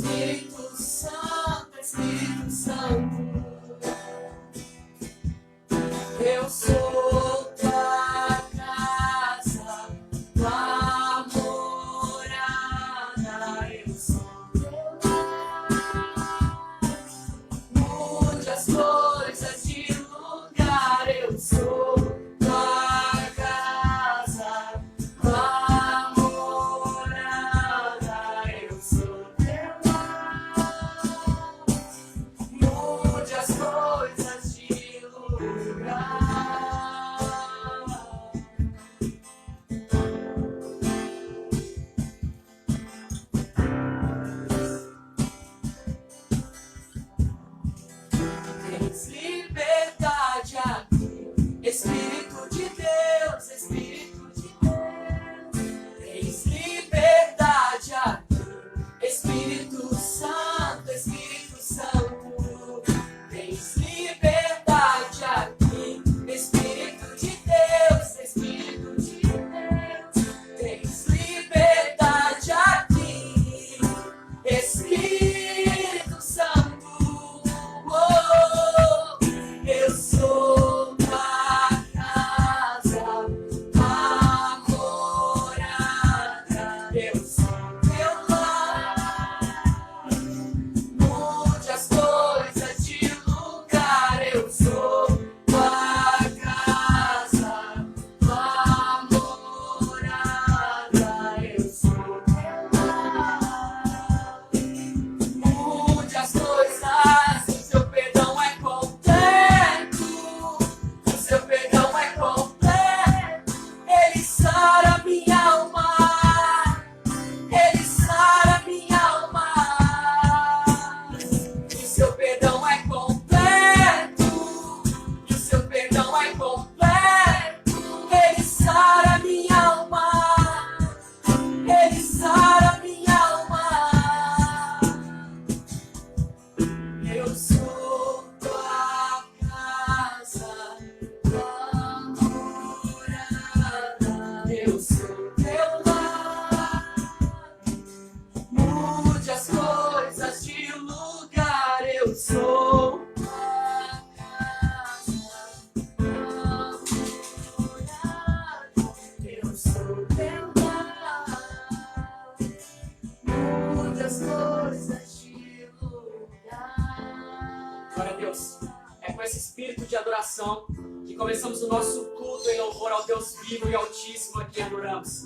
Espírito Santo, Espírito Santo, eu sou tua casa, tua morada, eu sou teu lar. Mude as coisas de lugar, eu sou tua casa, tua morada, eu sou teu lar. Mude as coisas de lugar. Tens liberdade aqui, Espírito de Deus, Espírito de Deus. Tens liberdade aqui, Espírito Santo, Espírito Santo. Tens liberdade aqui, Espírito de Deus, Espírito de Deus. Tens liberdade aqui, Espírito Santo. Oh, eu sou tua casa, tua morada, eu sou teu lar. Mude as coisas de lugar, eu sou tua casa, tua morada, eu sou teu lar. Mude as coisas, o seu perdão é completo, o seu perdão é completo. Ele sara minha alma, ele sara minha alma. O seu perdão é completo, o seu perdão é completo. Ele sara minha alma, ele sara minha alma. Eu sou tua casa, tua morada, eu sou teu lar. Mude as coisas de lugar, eu sou tua casa, tua morada, eu sou teu lar. Mude as coisas de lugar. Glória a Deus. É com esse espírito de adoração que começamos o nosso culto em louvor ao Deus vivo e altíssimo a quem adoramos.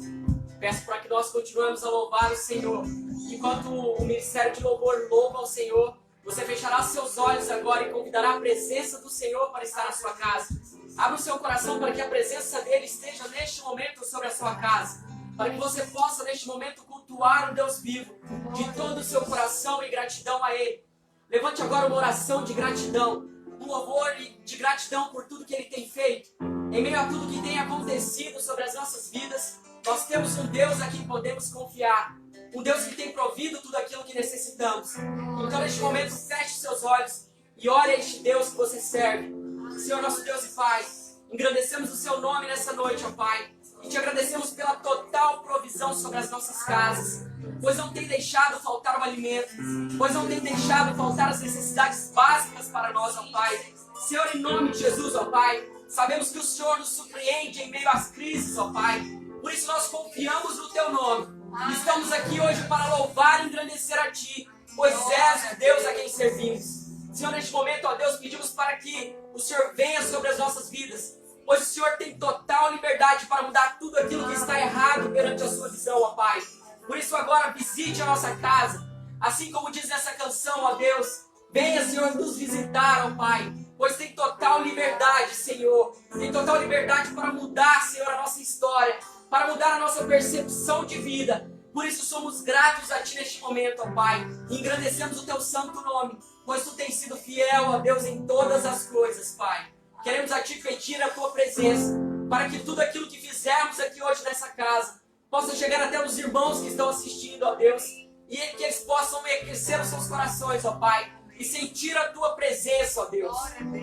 Peço para que nós continuemos a louvar o Senhor. Enquanto o ministério de louvor louva ao Senhor, você fechará seus olhos agora e convidará a presença do Senhor para estar na sua casa. Abra o seu coração para que a presença dele esteja neste momento sobre a sua casa. Para que você possa neste momento cultuar o Deus vivo de todo o seu coração e gratidão a Ele. Levante agora uma oração de gratidão, um louvor de gratidão por tudo que Ele tem feito. Em meio a tudo que tem acontecido sobre as nossas vidas, nós temos um Deus a quem podemos confiar. Um Deus que tem provido tudo aquilo que necessitamos. Então neste momento feche seus olhos e ore a este Deus que você serve. Senhor nosso Deus e Pai, engrandecemos o seu nome nessa noite, ó Pai. E te agradecemos pela total provisão sobre as nossas casas. Pois não tem deixado faltar o alimento. Pois não tem deixado faltar as necessidades básicas para nós, ó Pai. Senhor, em nome de Jesus, ó Pai, sabemos que o Senhor nos surpreende em meio às crises, ó Pai. Por isso nós confiamos no Teu nome. Estamos aqui hoje para louvar e engrandecer a Ti, pois és o Deus a quem servimos. Senhor, neste momento, ó Deus, pedimos para que o Senhor venha sobre as nossas vidas, pois o Senhor tem total liberdade para mudar tudo aquilo que está errado perante a sua visão, ó Pai. Por isso agora visite a nossa casa, assim como diz essa canção, ó Deus. Venha, Senhor, nos visitar, ó Pai, pois tem total liberdade, Senhor. Tem total liberdade para mudar, Senhor, a nossa história, para mudar a nossa percepção de vida. Por isso somos gratos a Ti neste momento, ó Pai, e engrandecemos o Teu santo nome, pois Tu tens sido fiel, ó Deus, em todas as coisas, Pai. Queremos a Ti pedir a Tua presença, para que tudo aquilo que fizermos aqui hoje nessa casa possa chegar até os irmãos que estão assistindo, ó Deus, e que eles possam aquecer os seus corações, ó Pai, e sentir a Tua presença, ó Deus.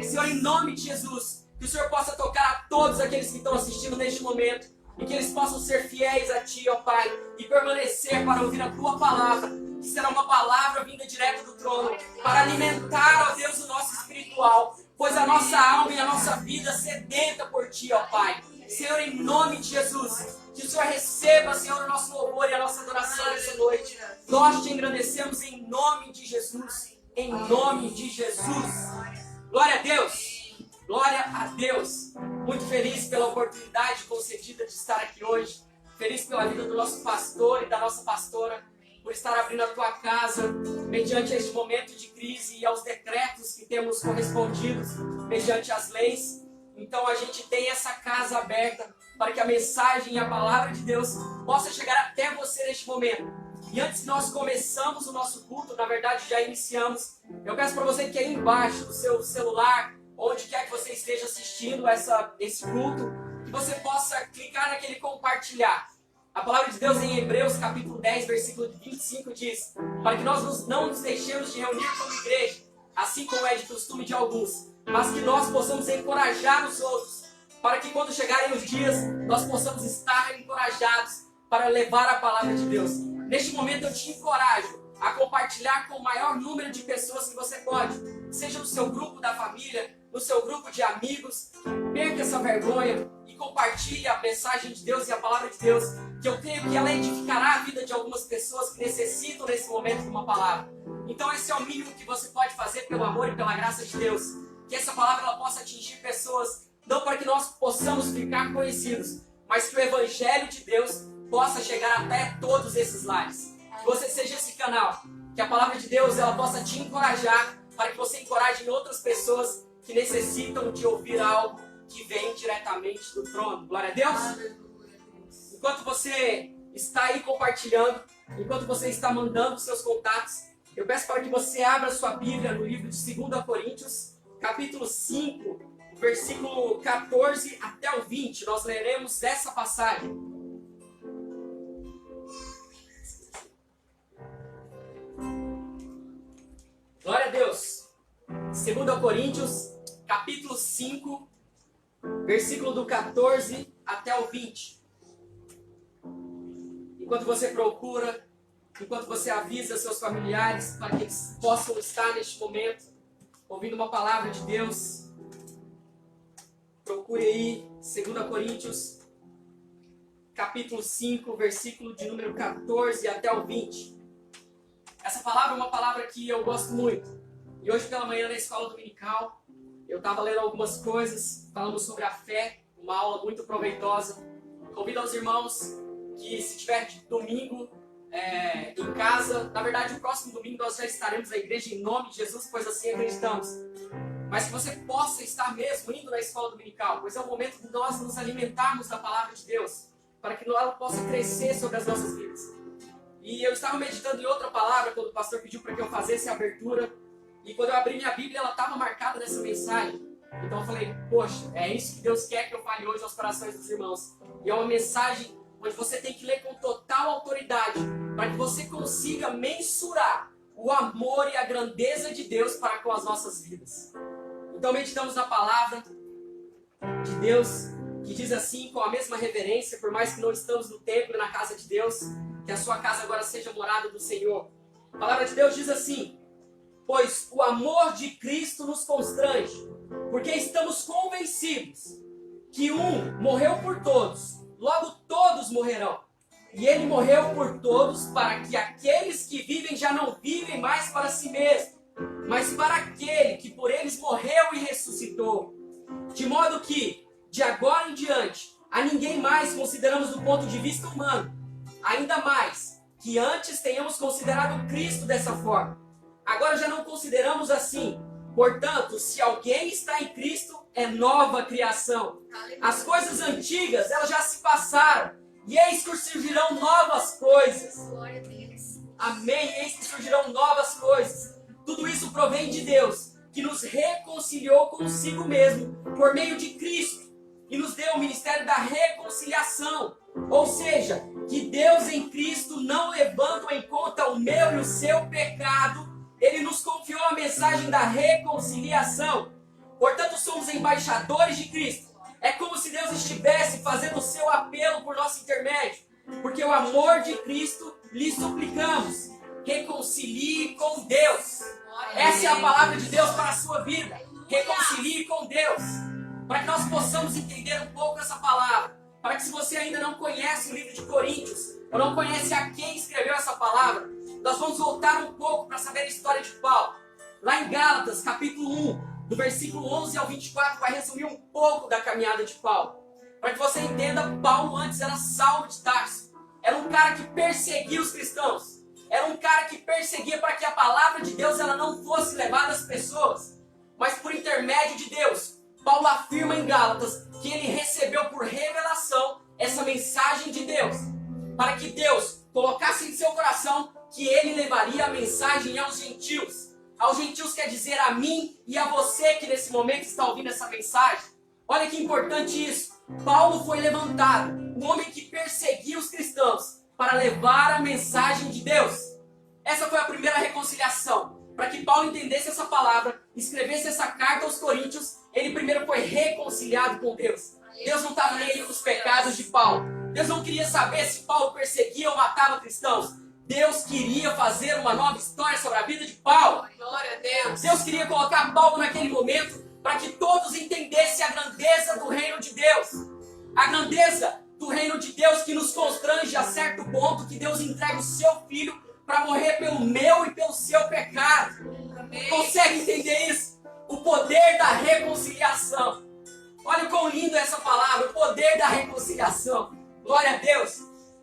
Senhor, em nome de Jesus, que o Senhor possa tocar a todos aqueles que estão assistindo neste momento, e que eles possam ser fiéis a Ti, ó Pai, e permanecer para ouvir a Tua palavra, que será uma palavra vinda direto do trono, para alimentar, ó Deus, o nosso espiritual, pois a nossa alma e a nossa vida sedenta por Ti, ó Pai. Senhor, em nome de Jesus, que o Senhor receba, Senhor, o nosso louvor e a nossa adoração nessa noite. Nós Te engrandecemos em nome de Jesus, em nome de Jesus. Glória a Deus, glória a Deus. Muito feliz pela oportunidade concedida de estar aqui hoje. Feliz pela vida do nosso pastor e da nossa pastora, por estar abrindo a tua casa mediante este momento de crise e aos decretos que temos correspondidos mediante as leis. Então a gente tem essa casa aberta para que a mensagem e a palavra de Deus possa chegar até você neste momento. E antes que nós começamos o nosso culto, na verdade já iniciamos, eu peço para você que aí embaixo do seu celular, onde quer que você esteja assistindo esse culto, que você possa clicar naquele compartilhar. A palavra de Deus em Hebreus capítulo 10, versículo 25 diz: para que nós não nos deixemos de reunir como igreja, assim como é de costume de alguns, mas que nós possamos encorajar os outros, para que quando chegarem os dias, nós possamos estar encorajados para levar a palavra de Deus. Neste momento eu te encorajo a compartilhar com o maior número de pessoas que você pode, seja no seu grupo da família, no seu grupo de amigos. Perca essa vergonha e compartilhe a mensagem de Deus e a palavra de Deus, que eu creio que ela edificará a vida de algumas pessoas que necessitam nesse momento de uma palavra. Então esse é o mínimo que você pode fazer pelo amor e pela graça de Deus, que essa palavra ela possa atingir pessoas, não para que nós possamos ficar conhecidos, mas que o Evangelho de Deus possa chegar até todos esses lares. Que você seja esse canal, que a palavra de Deus ela possa te encorajar, para que você encoraje outras pessoas que necessitam de ouvir algo que vem diretamente do trono. Glória a Deus! Enquanto você está aí compartilhando, enquanto você está mandando seus contatos, eu peço para que você abra sua Bíblia no livro de 2 Coríntios, capítulo 5, versículo 14 até o 20. Nós leremos essa passagem. Glória a Deus! 2 Coríntios, capítulo 5, versículo do 14 até o 20. Enquanto você procura, enquanto você avisa seus familiares para que eles possam estar neste momento ouvindo uma palavra de Deus, procure aí 2 Coríntios, capítulo 5, versículo de número 14 até o 20. Essa palavra é uma palavra que eu gosto muito. E hoje pela manhã na escola dominical, eu estava lendo algumas coisas, falando sobre a fé, uma aula muito proveitosa. Convido aos irmãos que se tiver de domingo em casa, na verdade o próximo domingo nós já estaremos na igreja em nome de Jesus, pois assim acreditamos. Mas que você possa estar mesmo indo na escola dominical, pois é o momento de nós nos alimentarmos da palavra de Deus, para que ela possa crescer sobre as nossas vidas. E eu estava meditando em outra palavra quando o pastor pediu para que eu fizesse a abertura. E quando eu abri minha Bíblia, ela estava marcada nessa mensagem. Então eu falei, poxa, é isso que Deus quer que eu fale hoje aos corações dos irmãos. E é uma mensagem onde você tem que ler com total autoridade, para que você consiga mensurar o amor e a grandeza de Deus para com as nossas vidas. Então meditamos na palavra de Deus, que diz assim, com a mesma reverência, por mais que não estamos no templo e na casa de Deus, que a sua casa agora seja morada do Senhor. A palavra de Deus diz assim: pois o amor de Cristo nos constrange, porque estamos convencidos que um morreu por todos, logo todos morrerão. E ele morreu por todos para que aqueles que vivem já não vivem mais para si mesmos, mas para aquele que por eles morreu e ressuscitou. De modo que, de agora em diante, a ninguém mais consideramos do ponto de vista humano, ainda mais que antes tenhamos considerado Cristo dessa forma. Agora já não consideramos assim. Portanto, se alguém está em Cristo, é nova criação. As coisas antigas, elas já se passaram, e eis que surgirão novas coisas. Amém, eis que surgirão novas coisas. Tudo isso provém de Deus, que nos reconciliou consigo mesmo, por meio de Cristo, e nos deu o ministério da reconciliação. Ou seja, que Deus em Cristo, não levando em conta o meu e o seu pecado, Ele nos confiou a mensagem da reconciliação. Portanto, somos embaixadores de Cristo. É como se Deus estivesse fazendo o seu apelo por nosso intermédio. Porque o amor de Cristo lhe suplicamos. reconcilie com Deus. Essa é a palavra de Deus para a sua vida. Reconcilie com Deus. Para que nós possamos entender um pouco essa palavra. Para que se você ainda não conhece o livro de Coríntios, ou não conhece a quem escreveu essa palavra, nós vamos voltar um pouco para saber a história de Paulo. Lá em Gálatas, capítulo 1, do versículo 11 ao 24, vai resumir um pouco da caminhada de Paulo. Para que você entenda, Paulo antes era Saulo de Tarso. Era um cara que perseguia os cristãos. Era um cara que perseguia para que a palavra de Deus ela não fosse levada às pessoas. Mas por intermédio de Deus, Paulo afirma em Gálatas que ele recebeu por revelação essa mensagem de Deus. Para que Deus colocasse em seu coração que ele levaria a mensagem aos gentios. Aos gentios quer dizer a mim e a você que nesse momento está ouvindo essa mensagem. Olha que importante isso. Paulo foi levantado, um homem que perseguia os cristãos, para levar a mensagem de Deus. Essa foi a primeira reconciliação. Para que Paulo entendesse essa palavra, escrevesse essa carta aos Coríntios, ele primeiro foi reconciliado com Deus. Deus não estava nem aí com os pecados de Paulo. Deus não queria saber se Paulo perseguia ou matava cristãos. Deus queria fazer uma nova história sobre a vida de Paulo. Glória a Deus. Deus queria colocar Paulo naquele momento para que todos entendessem a grandeza do reino de Deus. A grandeza do reino de Deus que nos constrange a certo ponto que Deus entrega o seu filho para morrer pelo meu e pelo seu pecado. Amém. Consegue entender isso? O poder da reconciliação. Olha quão lindo é essa palavra, o poder da reconciliação. Glória a Deus.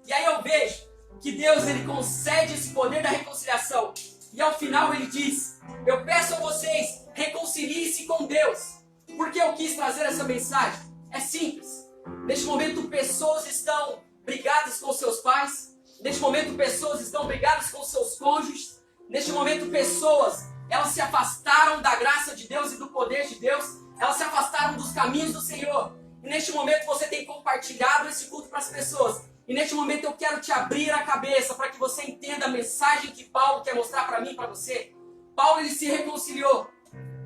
E aí eu vejo que Deus ele concede esse poder da reconciliação. E ao final ele diz: eu peço a vocês, reconciliem-se com Deus. Por que eu quis trazer essa mensagem? É simples. Neste momento pessoas estão brigadas com seus pais. Neste momento pessoas estão brigadas com seus cônjuges. Neste momento pessoas, elas se afastaram da graça de Deus e do poder de Deus. Elas se afastaram dos caminhos do Senhor. E neste momento você tem compartilhado esse culto para as pessoas. E neste momento eu quero te abrir a cabeça para que você entenda a mensagem que Paulo quer mostrar para mim e para você. Paulo ele se reconciliou.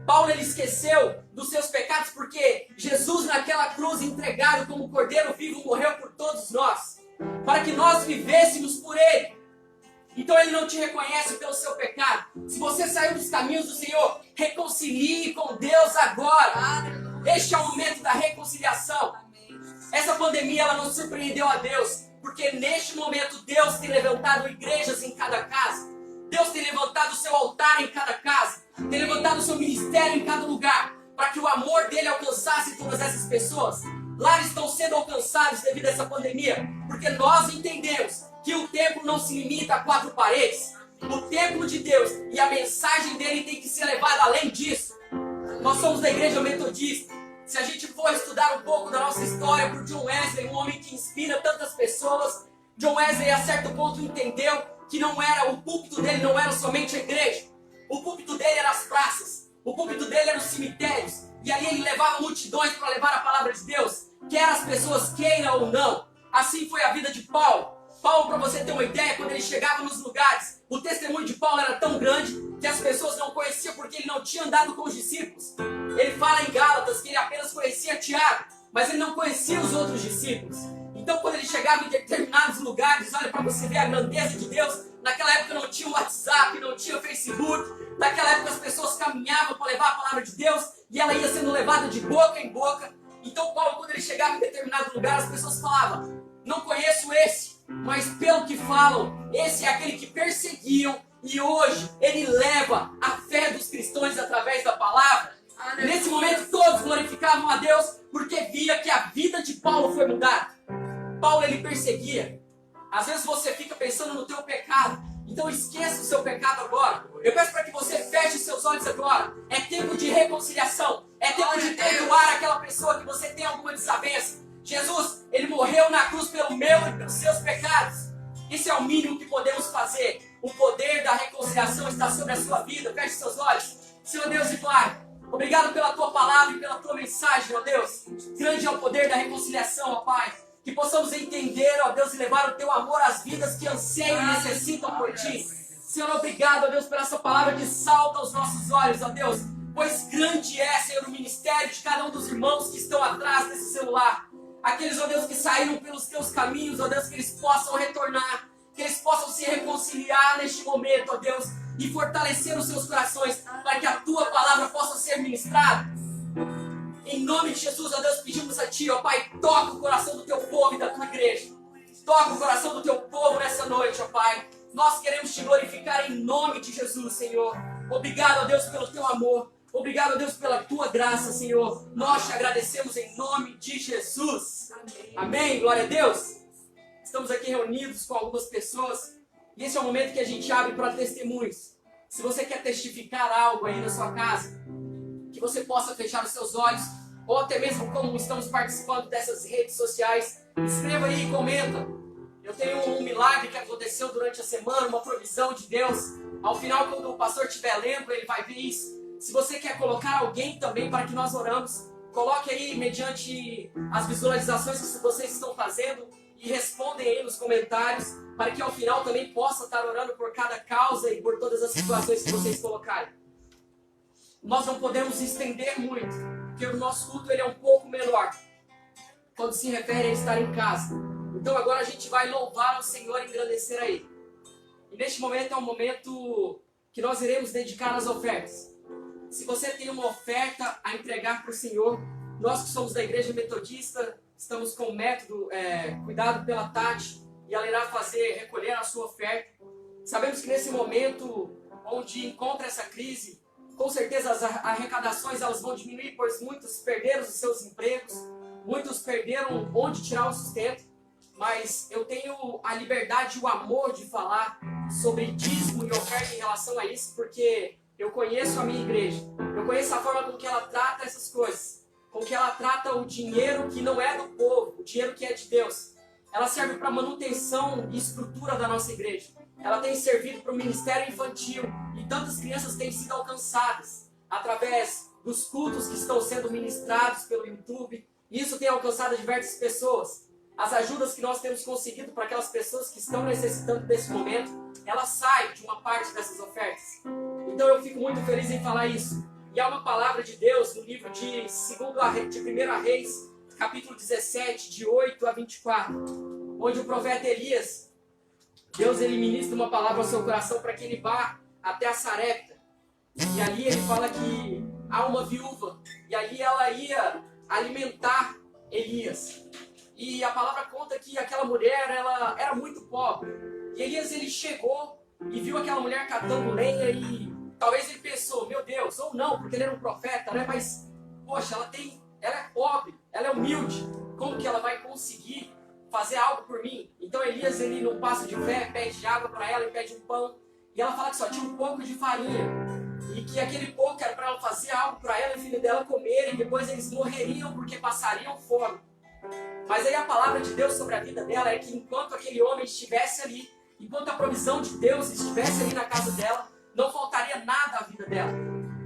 Paulo ele esqueceu dos seus pecados porque Jesus naquela cruz entregado como cordeiro vivo morreu por todos nós. Para que nós vivêssemos por ele. Então ele não te reconhece pelo seu pecado. Se você saiu dos caminhos do Senhor, reconcilie com Deus agora. Este é o momento da reconciliação. Essa pandemia ela não surpreendeu a Deus, porque neste momento Deus tem levantado igrejas em cada casa. Deus tem levantado o seu altar em cada casa. Tem levantado o seu ministério em cada lugar, para que o amor dele alcançasse todas essas pessoas. Lares estão sendo alcançados devido a essa pandemia, porque nós entendemos que o templo não se limita a 4 paredes. O templo de Deus e a mensagem dele tem que ser levada além disso. Nós somos da igreja metodista. Se a gente for estudar um pouco da nossa história por John Wesley, um homem que inspira tantas pessoas, John Wesley a certo ponto entendeu que o púlpito dele não era somente a igreja. O púlpito dele era as praças. O púlpito dele era os cemitérios. E ali ele levava multidões para levar a palavra de Deus, quer as pessoas queiram ou não. Assim foi a vida de Paulo. Paulo, para você ter uma ideia, quando ele chegava nos lugares, o testemunho de Paulo era tão grande que as pessoas não conheciam porque ele não tinha andado com os discípulos. Ele fala em Gálatas que ele apenas conhecia Tiago, mas ele não conhecia os outros discípulos. Então quando ele chegava em determinados lugares, olha para você ver a grandeza de Deus, naquela época não tinha WhatsApp, não tinha Facebook, naquela época as pessoas caminhavam para levar a palavra de Deus e ela ia sendo levada de boca em boca. Então Paulo, quando ele chegava em determinado lugar, as pessoas falavam: não conheço esse, mas pelo que falam, esse é aquele que perseguiam e hoje ele leva a fé dos cristãos através da palavra. Nesse momento todos glorificavam a Deus porque via que a vida de Paulo foi mudada. Paulo ele perseguia. Às vezes você fica pensando no teu pecado, então esqueça o seu pecado agora. Eu peço para que você feche seus olhos agora. É tempo de reconciliação. É tempo de perdoar aquela pessoa que você tem alguma desavença. Jesus, ele morreu na cruz pelo meu e pelos seus pecados. Isso é o mínimo que podemos fazer. O poder da reconciliação está sobre a sua vida. Feche seus olhos. Senhor Deus e Pai, obrigado pela tua palavra e pela tua mensagem, ó Deus. Grande é o poder da reconciliação, ó Pai. Que possamos entender, ó Deus, e levar o teu amor às vidas que anseiam e necessitam por ti. Senhor, obrigado, ó Deus, por essa palavra que salta aos nossos olhos, ó Deus. Pois grande é, Senhor, o ministério de cada um dos irmãos que estão atrás desse celular. Aqueles, ó Deus, que saíram pelos teus caminhos, ó Deus, que eles possam retornar que eles possam se reconciliar neste momento, ó Deus, e fortalecer os seus corações para que a tua palavra possa ser ministrada. Em nome de Jesus, ó Deus, pedimos a ti, ó Pai, toca o coração do teu povo e da tua igreja. Toca o coração do teu povo nessa noite, ó Pai. Nós queremos te glorificar em nome de Jesus, Senhor. Obrigado, ó Deus, pelo teu amor. Obrigado, ó Deus, pela tua graça, Senhor. Nós te agradecemos em nome de Jesus. Amém. Glória a Deus. Estamos aqui reunidos com algumas pessoas e esse é o momento que a gente abre para testemunhos. Se você quer testificar algo aí na sua casa, que você possa fechar os seus olhos, ou até mesmo como estamos participando dessas redes sociais, escreva aí e comenta. Eu tenho um milagre que aconteceu durante a semana, uma provisão de Deus. Ao final, quando o pastor estiver lendo, ele vai ver isso. Se você quer colocar alguém também para que nós oramos, coloque aí mediante as visualizações que vocês estão fazendo e respondem aí nos comentários, para que ao final também possa estar orando por cada causa e por todas as situações que vocês colocarem. Nós não podemos estender muito, porque o nosso culto ele é um pouco menor, quando se refere a estar em casa. Então agora a gente vai louvar ao Senhor e engrandecer a Ele. E neste momento é um momento que nós iremos dedicar às ofertas. Se você tem uma oferta a entregar para o Senhor, nós que somos da Igreja Metodista, estamos com o método Cuidado pela Tati, e ela irá recolher a sua oferta. Sabemos que nesse momento onde encontra essa crise, com certeza as arrecadações elas vão diminuir, pois muitos perderam os seus empregos, muitos perderam onde tirar o sustento, mas eu tenho a liberdade e o amor de falar sobre dízimo e oferta em relação a isso, porque eu conheço a minha igreja, eu conheço a forma com que ela trata essas coisas, com que ela trata o dinheiro que não é do povo, o dinheiro que é de Deus. Ela serve para manutenção e estrutura da nossa igreja. Ela tem servido para o ministério infantil e tantas crianças têm sido alcançadas através dos cultos que estão sendo ministrados pelo YouTube. Isso tem alcançado diversas pessoas. As ajudas que nós temos conseguido para aquelas pessoas que estão necessitando desse momento, ela sai de uma parte dessas ofertas. Então eu fico muito feliz em falar isso. E há uma palavra de Deus no livro de 1 Reis, capítulo 17, de 8 a 24, onde o profeta Elias, Deus ele ministra uma palavra ao seu coração para que ele vá até a Sarepta. E ali ele fala que há uma viúva, e ali ela ia alimentar Elias. E a palavra conta que aquela mulher, ela era muito pobre. E Elias ele chegou e viu aquela mulher catando lenha e talvez ele pensou, meu Deus, ou não, porque ele era um profeta, né? Mas, poxa, ela é pobre, ela é humilde, como que ela vai conseguir fazer algo por mim? Então Elias, ele num passo de fé, pede água para ela e pede um pão, e ela fala que só tinha um pouco de farinha, e que aquele pouco era para ela fazer algo para ela e o filho dela comer, e depois eles morreriam porque passariam fome. Mas aí a palavra de Deus sobre a vida dela é que enquanto aquele homem estivesse ali, enquanto a provisão de Deus estivesse ali na casa dela, não faltaria nada à vida dela.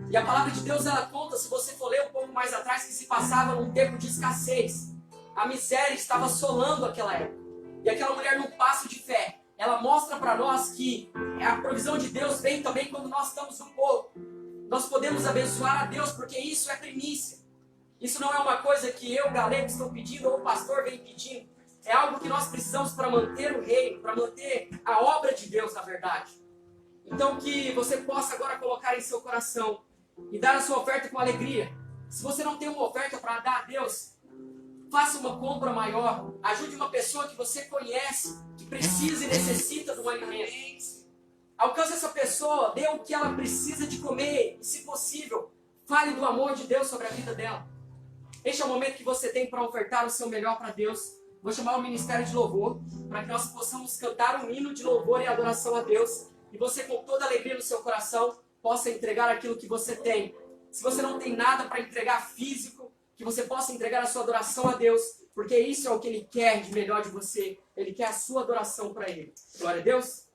E a palavra de Deus ela conta, se você for ler um pouco mais atrás, que se passava num tempo de escassez. A miséria estava assolando aquela época. E aquela mulher num passo de fé, ela mostra para nós que a provisão de Deus vem também quando nós estamos no pouco. Nós podemos abençoar a Deus porque isso é primícia. Isso não é uma coisa que eu, galego, estou pedindo ou o pastor vem pedindo. É algo que nós precisamos para manter o reino, para manter a obra de Deus na verdade. Então que você possa agora colocar em seu coração e dar a sua oferta com alegria. Se você não tem uma oferta para dar a Deus, faça uma compra maior. Ajude uma pessoa que você conhece, que precisa e necessita de um alimento. Alcance essa pessoa, dê o que ela precisa de comer. E se possível, fale do amor de Deus sobre a vida dela. Este é o momento que você tem para ofertar o seu melhor para Deus. Vou chamar o Ministério de Louvor para que nós possamos cantar um hino de louvor e adoração a Deus. E você, com toda alegria no seu coração, possa entregar aquilo que você tem. Se você não tem nada para entregar físico, que você possa entregar a sua adoração a Deus, porque isso é o que Ele quer de melhor de você. Ele quer a sua adoração para Ele. Glória a Deus.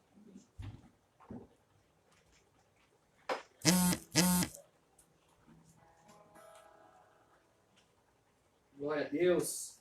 Glória a Deus.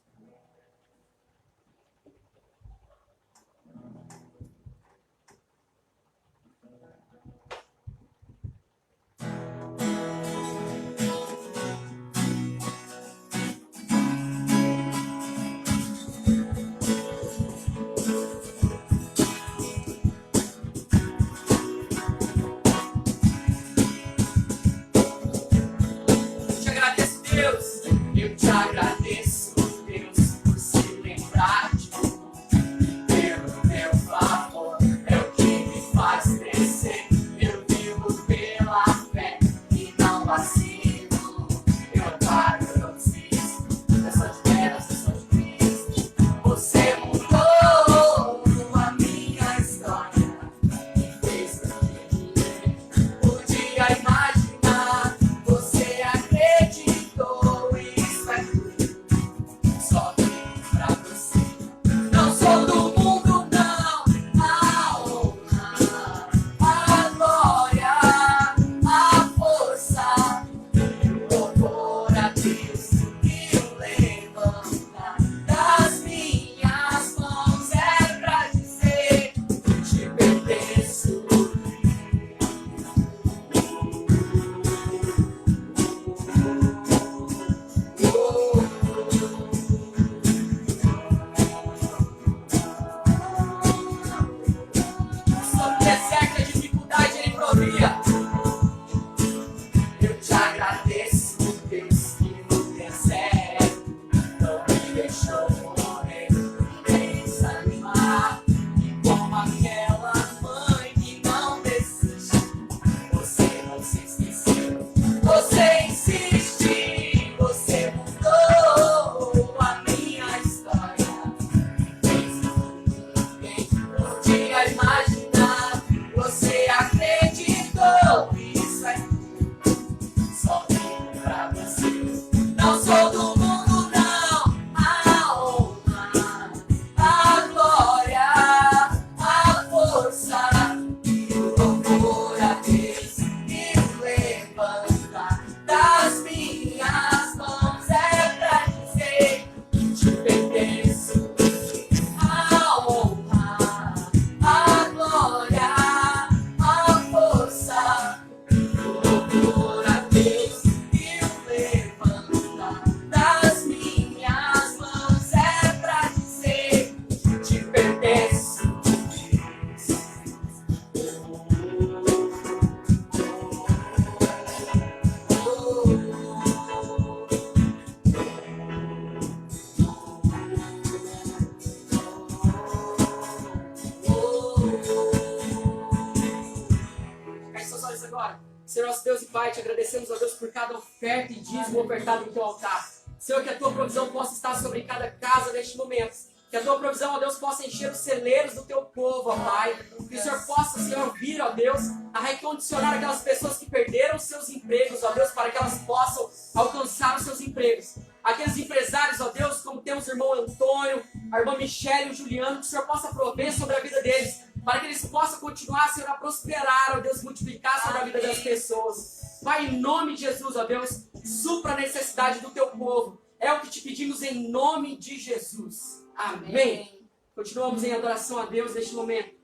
Deus e Pai, te agradecemos, ó Deus, por cada oferta e dízimo ofertado no teu altar. Senhor, que a tua provisão possa estar sobre cada casa neste momento. Que a tua provisão, ó Deus, possa encher os celeiros do teu povo, ó Pai. Que o Senhor possa, Senhor, vir, ó Deus, a recondicionar aquelas pessoas que perderam seus empregos, ó Deus, para que elas possam alcançar os seus empregos. Aqueles empresários, ó Deus, como temos o irmão Antônio, a irmã Michele e o Juliano, que o Senhor possa prover sobre a vida deles, para que eles possam continuar, Senhor, a prosperar, ó Deus, multiplicar sobre a vida das pessoas. Pai, em nome de Jesus, ó Deus, supra a necessidade do teu povo. É o que te pedimos em nome de Jesus. Amém. Continuamos em adoração a Deus neste momento.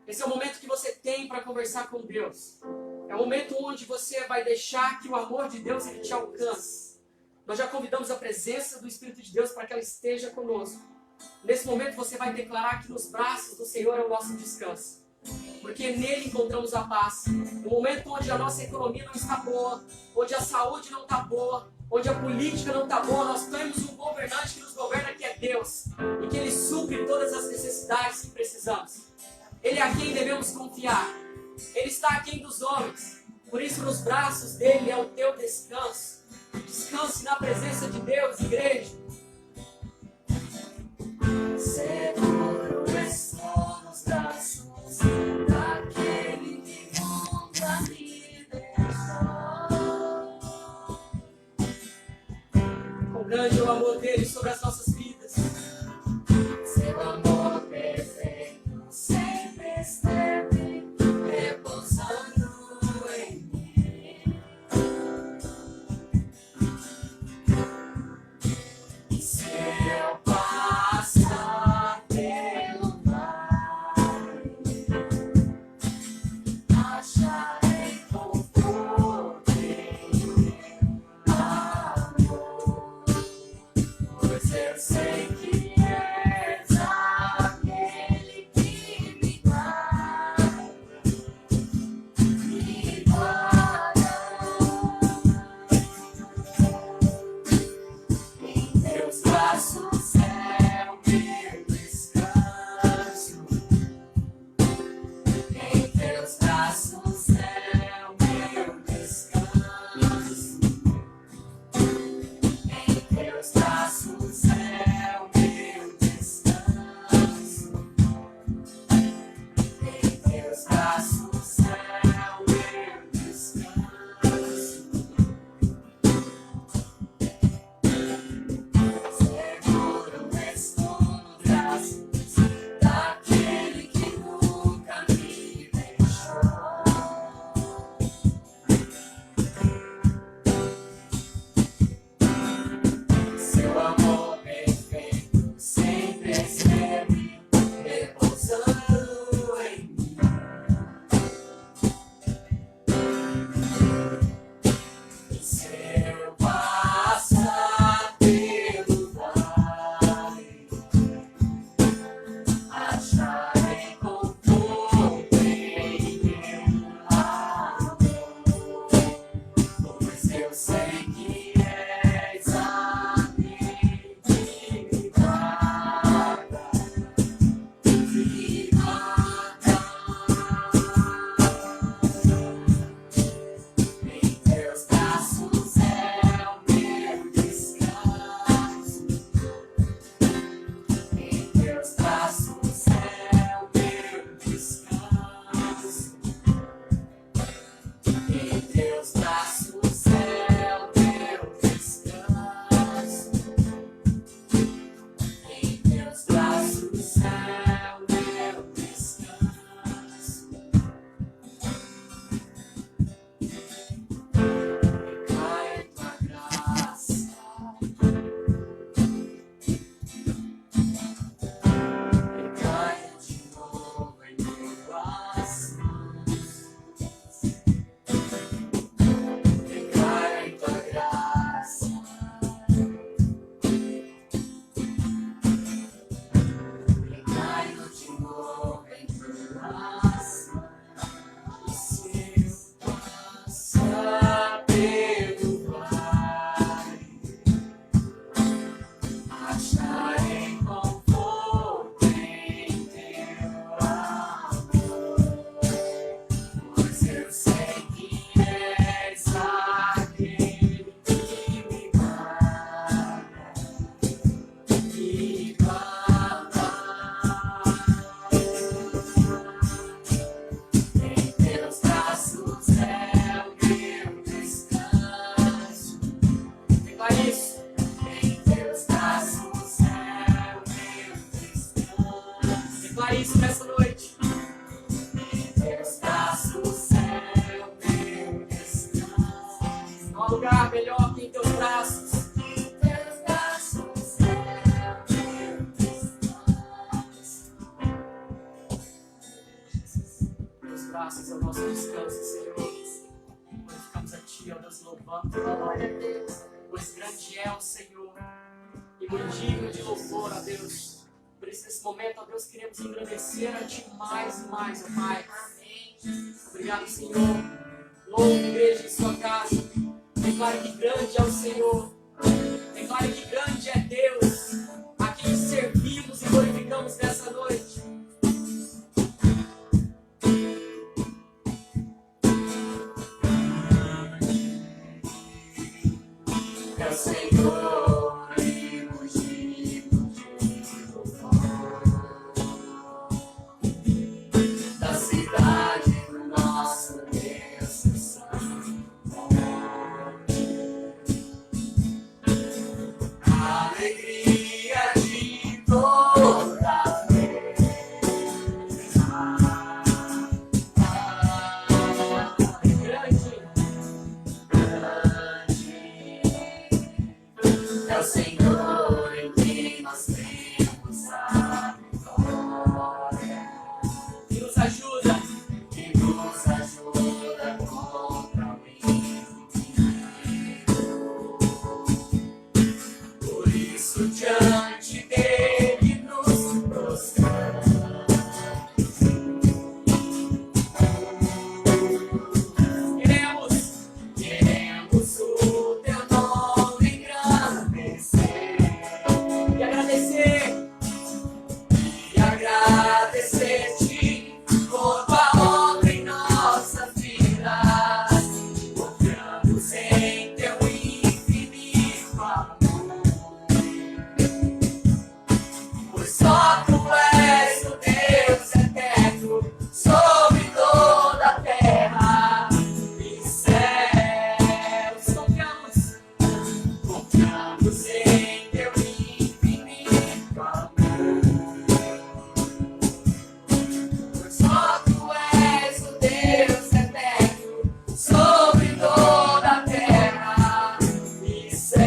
Esse é o momento que você tem para conversar com Deus. É o momento onde você vai deixar que o amor de Deus ele te alcance. Nós já convidamos a presença do Espírito de Deus para que ela esteja conosco. Nesse momento você vai declarar que nos braços do Senhor é o nosso descanso. Porque nele encontramos a paz. No momento onde a nossa economia não está boa, onde a saúde não está boa, onde a política não está boa, nós temos um governante que nos governa, que é Deus. E que Ele supre todas as necessidades que precisamos. Ele é a quem devemos confiar. Ele está aquém dos homens. Por isso, nos braços dele é o teu descanso. Descanse na presença de Deus, igreja. Seguro estou nos braços daquele que nunca me deixou. Quão grande é o amor dele sobre as nossas vidas. Seu amor perfeito sempre esteve repousando em mim. E se eu passar pelo vale, acharei conforto em amor, pois eu declarar isso nessa noite. Teus braços, céu, meu descanso. Não há lugar melhor que em teus braços. Teus braços, céu, meu descanso. Teus braços é o nosso descanso, Senhor. Glorificamos a Ti, ó Deus, louvando Teu nome. Pois grande é o Senhor e muito digno de louvor, ó Deus. Por isso, nesse momento, ó Deus, queremos engrandecer a Ti mais e mais, ó Pai. Obrigado, Senhor. Louve a igreja em sua casa. Declare que grande é o Senhor. Declare que grande é Deus, a quem servimos e glorificamos nessa noite. É o Senhor e ungido de louvor da cidade do nosso Deus é santo. Alegria de toda vez. É o Senhor em quem nós temos a vitória, E nos ajuda. que nos ajuda contra o inimigo. Por isso, diante dele nos prostramos. Queremos o teu nome engrandecer E agradecer-te por tua obra em nossas vidas. Confiamos em teu infinito amor, pois só tu és o Deus eterno sobre toda a terra e céus. Confiamos em teu infinito amor, pois só tu és o Deus eterno sobre toda a terra e céus.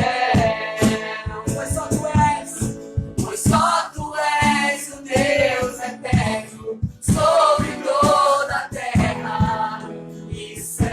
Pois só tu és o Deus eterno sobre toda a terra e céus.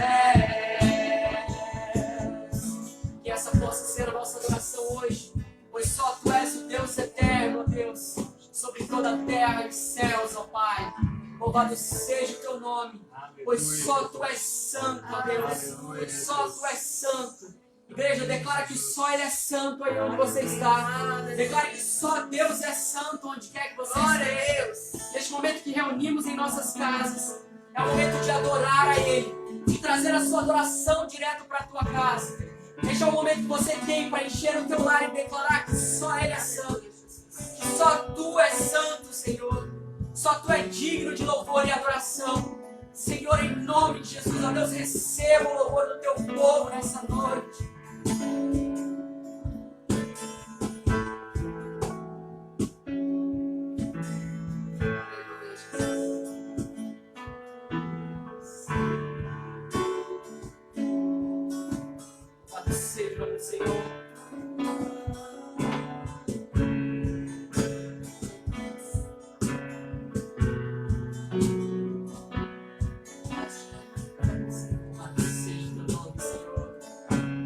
que essa possa ser a nossa adoração hoje. Pois só Tu és o Deus eterno, ó Deus, sobre toda a terra e céus, ó Pai. Louvado seja o Teu nome, pois só Tu és santo, ó Deus. Pois só Tu és santo. Igreja, declara que só Ele é santo aí onde você está. Declare que só Deus é santo onde quer que você esteja. Neste momento que reunimos em nossas casas, é o momento de adorar a Ele, de trazer a sua adoração direto para a tua casa. Este é o momento que você tem para encher o teu lar e declarar que só Ele é santo. Que só Tu és santo, Senhor. Só Tu é digno de louvor e adoração. Senhor, em nome de Jesus, ó Deus, receba o louvor do Teu povo nessa noite. Louvado seja o nome do Senhor. Louvado seja o Teu nome, Senhor.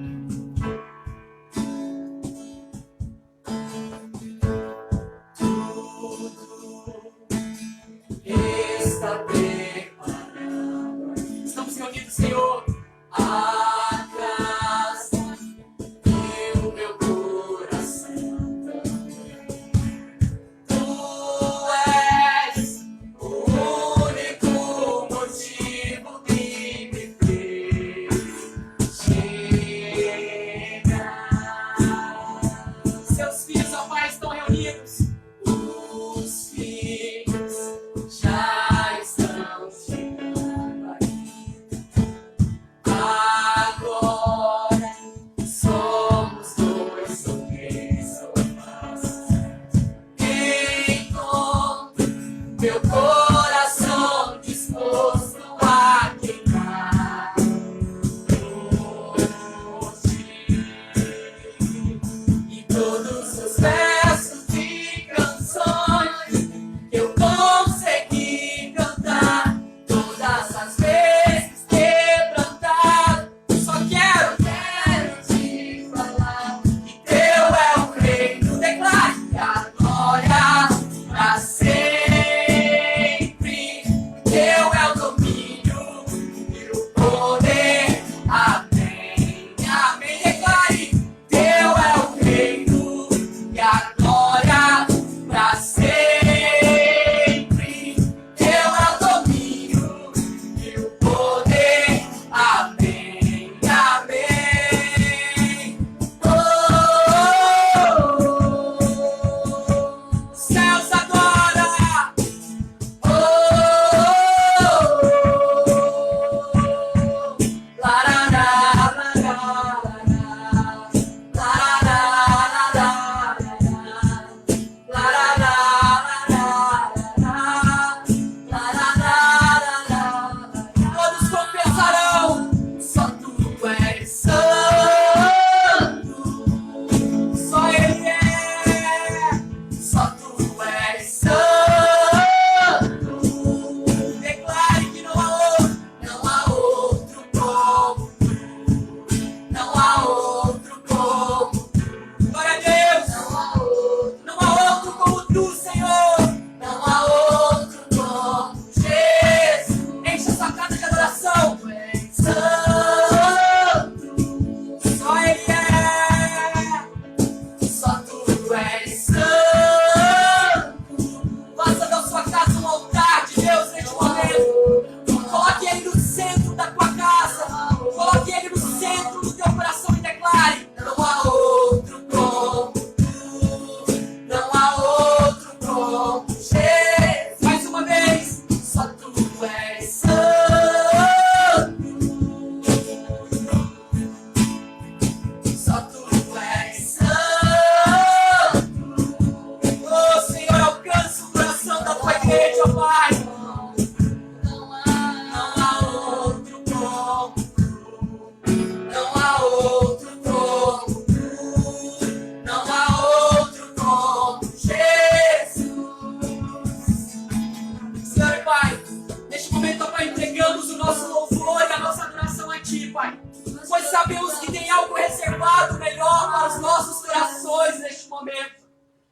derramado o melhor para os nossos corações neste momento.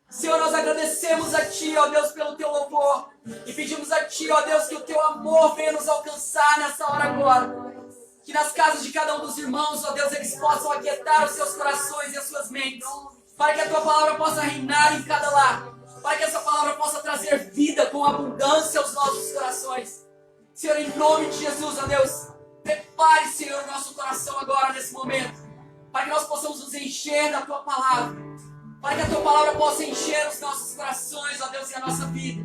Senhor, nós agradecemos a Ti, ó Deus, pelo Teu louvor. E pedimos a Ti, ó Deus, que o Teu amor venha nos alcançar nessa hora agora. Que nas casas de cada um dos irmãos, ó Deus, eles possam aquietar os seus corações e as suas mentes. Para que a Tua palavra possa reinar em cada lar. Para que essa palavra possa trazer vida com abundância aos nossos corações. Senhor, em nome de Jesus, ó Deus, prepare, Senhor, o nosso coração agora nesse momento. Para que nós possamos nos encher da Tua palavra. Para que a Tua palavra possa encher os nossos corações, ó Deus, e a nossa vida.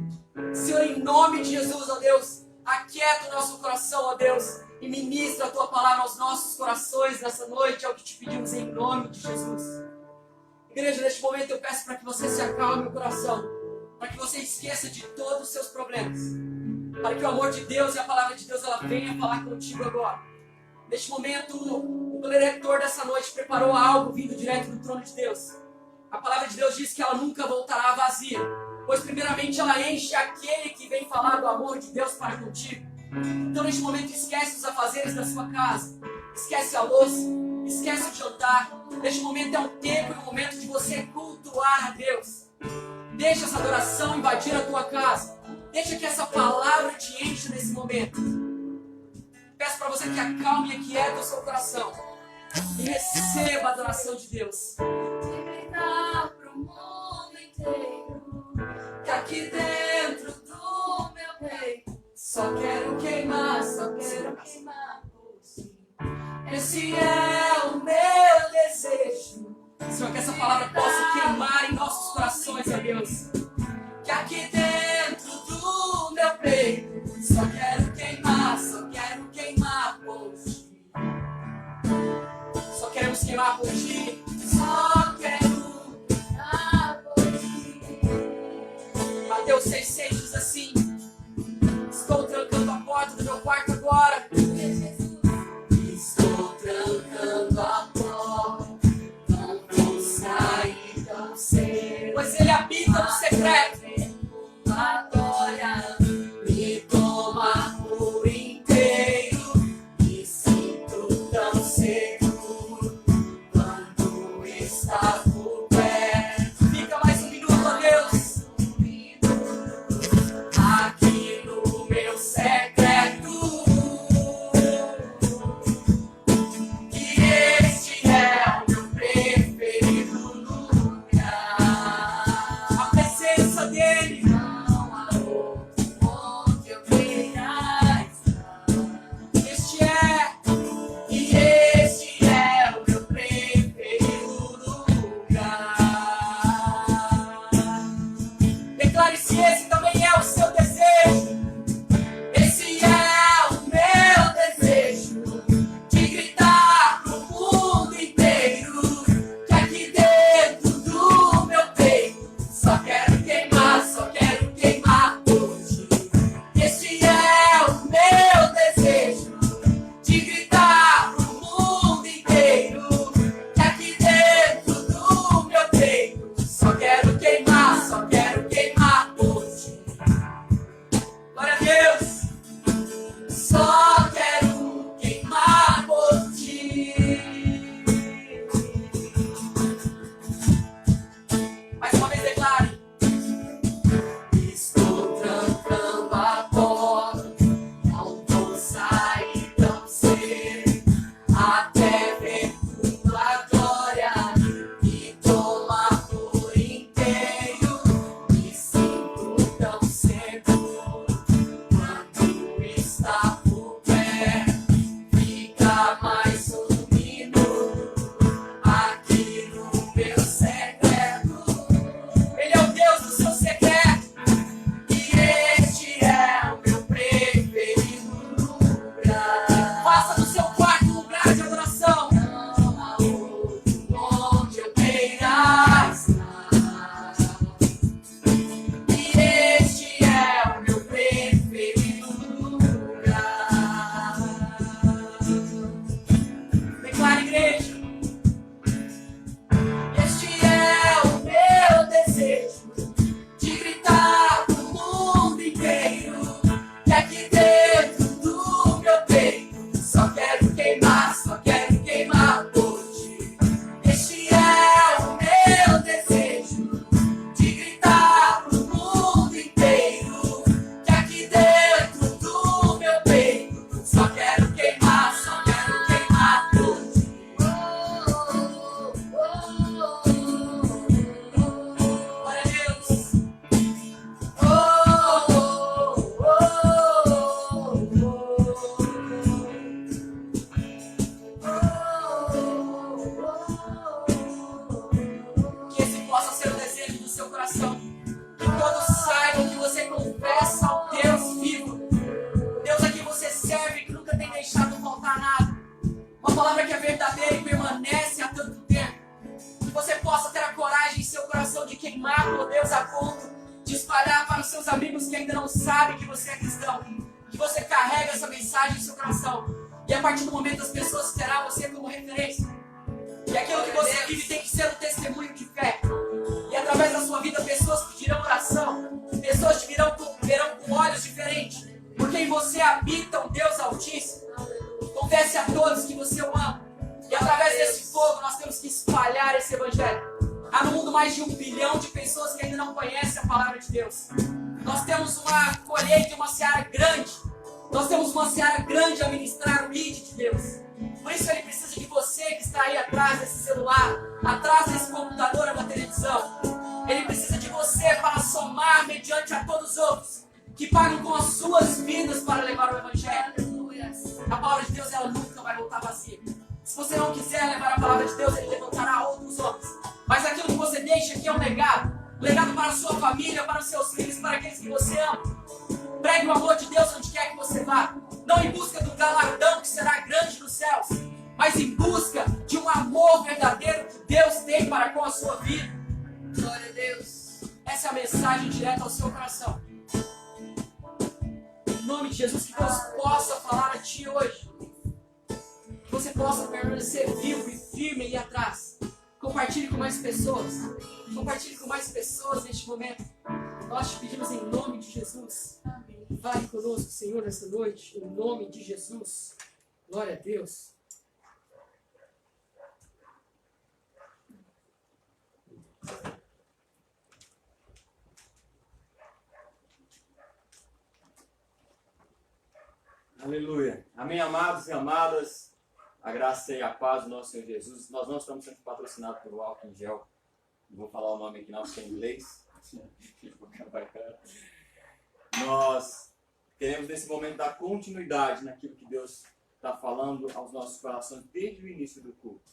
Senhor, em nome de Jesus, ó Deus, aquieta o nosso coração, ó Deus, e ministra a Tua palavra aos nossos corações nessa noite, é o que te pedimos em nome de Jesus. Igreja, neste momento eu peço para que você se acalme o coração, para que você esqueça de todos os seus problemas, para que o amor de Deus e a palavra de Deus ela venha falar contigo agora. Neste momento, o preletor dessa noite preparou algo vindo direto do trono de Deus. A palavra de Deus diz que ela nunca voltará vazia, pois primeiramente ela enche aquele que vem falar do amor de Deus para contigo. Então neste momento esquece os afazeres da sua casa, esquece a louça, esquece o jantar. Neste momento é um tempo e um momento de você cultuar a Deus. Deixa essa adoração invadir a tua casa. Deixa que essa palavra te enche nesse momento. Peço para você que acalme e aquieta o seu coração e receba a adoração de Deus. Pro mundo inteiro, Que aqui dentro do meu peito, só quero queimar, só quero queimar por si. Esse é o meu desejo. Senhor, que essa palavra possa queimar em nossos corações, ó Deus. Que aqui dentro do meu peito só quero queimar por ti. Só queremos queimar por ti. Só quero. por ti. Mateus 6,6 diz assim: estou trancando a porta do meu quarto agora. Estou trancando a porta, não vou sair tão cedo, pois Ele habita no secreto. Adora, Me toma por inteiro, me sinto tão seguro quando está por perto. Fica mais um minuto, ó Deus, aqui no meu secreto. Que este é o meu preferido lugar. A presença dele. não há outro onde eu queira estar. Este é, e este é o meu preferido lugar. Declare se esse também é o seu desejo. Esse é o meu desejo, de gritar pro mundo inteiro que aqui dentro do meu peito só quero queimar por ti. Este é o meu desejo, de gritar pro mundo inteiro que aqui dentro do meu peito só quero queimar por ti. palavra que é verdadeira e permanece há tanto tempo. Que você possa ter a coragem em seu coração de queimar, ó Deus, a ponto de espalhar para os seus amigos que ainda não sabem que você é cristão. Que você carrega essa mensagem em seu coração. E a partir do momento as pessoas terão você como referência. E aquilo que você vive tem que ser um testemunho de fé. E através da sua vida, pessoas pedirão oração. Pessoas te verão com olhos diferentes. Porque em você habita um Deus Altíssimo. Confesse a todos que você o ama. E através desse fogo nós temos que espalhar esse evangelho. Há no mundo mais de 1 bilhão de pessoas que ainda não conhecem a palavra de Deus. Nós temos uma colheita, uma seara grande. Nós temos uma seara grande a ministrar o ID de Deus. Por isso ele precisa de você que está aí atrás desse celular, atrás desse computador ou da televisão. Ele precisa de você para somar mediante a todos os outros que pagam com as suas vidas para levar o evangelho. A palavra de Deus, ela nunca vai voltar vazia. Se você não quiser levar a palavra de Deus, ele levantará outros homens. Mas aquilo que você deixa aqui é um legado. Um legado para a sua família, para os seus filhos, para aqueles que você ama. Pregue o amor de Deus onde quer que você vá. Não em busca do galardão que será grande nos céus, mas em busca de um amor verdadeiro que Deus tem para com a sua vida. Glória a Deus. Essa é a mensagem direta ao seu coração. Em nome de Jesus, que Deus possa falar a ti hoje. Que você possa permanecer vivo e firme aí atrás. Compartilhe com mais pessoas. Compartilhe com mais pessoas neste momento. Nós te pedimos em nome de Jesus. Fale conosco, Senhor, nessa noite. Em nome de Jesus. Glória a Deus. Aleluia. Amém, amados e amadas. A graça e a paz do nosso Senhor Jesus. Nós não estamos sendo patrocinados pelo álcool em gel. Não vou falar o nome aqui não, porque é em inglês. Nós queremos nesse momento dar continuidade naquilo que Deus está falando aos nossos corações desde o início do culto.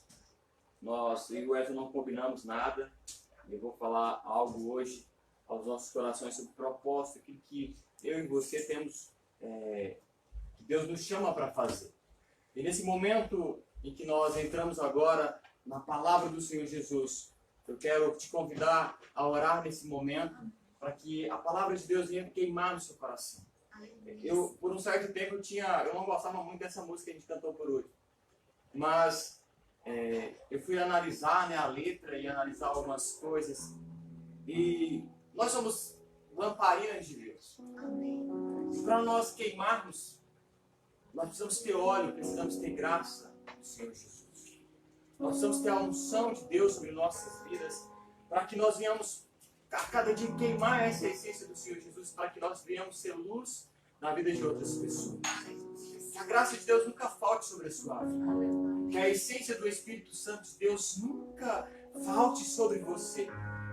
Nós e o Wesley não combinamos nada. Eu vou falar algo hoje aos nossos corações sobre o propósito, aquilo que eu e você temos, que Deus nos chama para fazer. E nesse momento em que nós entramos agora na palavra do Senhor Jesus, eu quero te convidar a orar nesse momento para que a palavra de Deus venha queimar no seu coração. Eu, por um certo tempo, eu não gostava muito dessa música que a gente cantou por hoje. Mas eu fui analisar, né, a letra e analisar algumas coisas. E nós somos lamparinas de Deus. E para nós queimarmos, nós precisamos ter óleo, precisamos ter graça do Senhor Jesus. Nós precisamos ter a unção de Deus sobre nossas vidas, para que nós venhamos a cada dia queimar essa essência do Senhor Jesus, para que nós venhamos ser luz na vida de outras pessoas. Que a graça de Deus nunca falte sobre a sua vida. Que a essência do Espírito Santo de Deus nunca falte sobre você.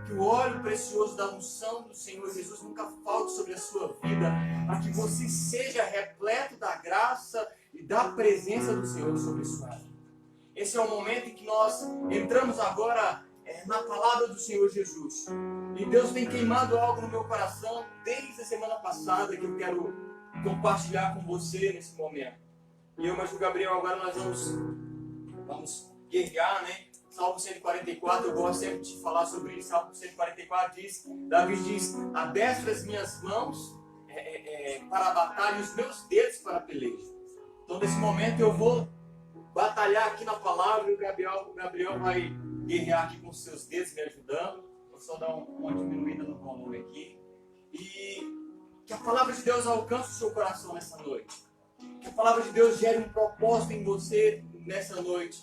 Que o óleo precioso da unção do Senhor Jesus nunca falte sobre a sua vida, para que você seja repleto da graça e da presença do Senhor sobre a sua vida. Esse é o momento em que nós entramos agora na palavra do Senhor Jesus. E Deus tem queimado algo no meu coração desde a semana passada que eu quero compartilhar com você nesse momento. E eu e o Gabriel agora nós vamos guerrear, né? Salmo 144, eu gosto sempre de falar sobre isso. Salmo 144 diz, Davi diz, adestro as minhas mãos para a batalha e os meus dedos para a peleja. Então nesse momento eu vou batalhar aqui na palavra e o Gabriel vai guerrear aqui com os seus dedos me ajudando. Vou só dar uma diminuída no volume aqui. E que a palavra de Deus alcance o seu coração nessa noite. Que a palavra de Deus gere um propósito em você nessa noite.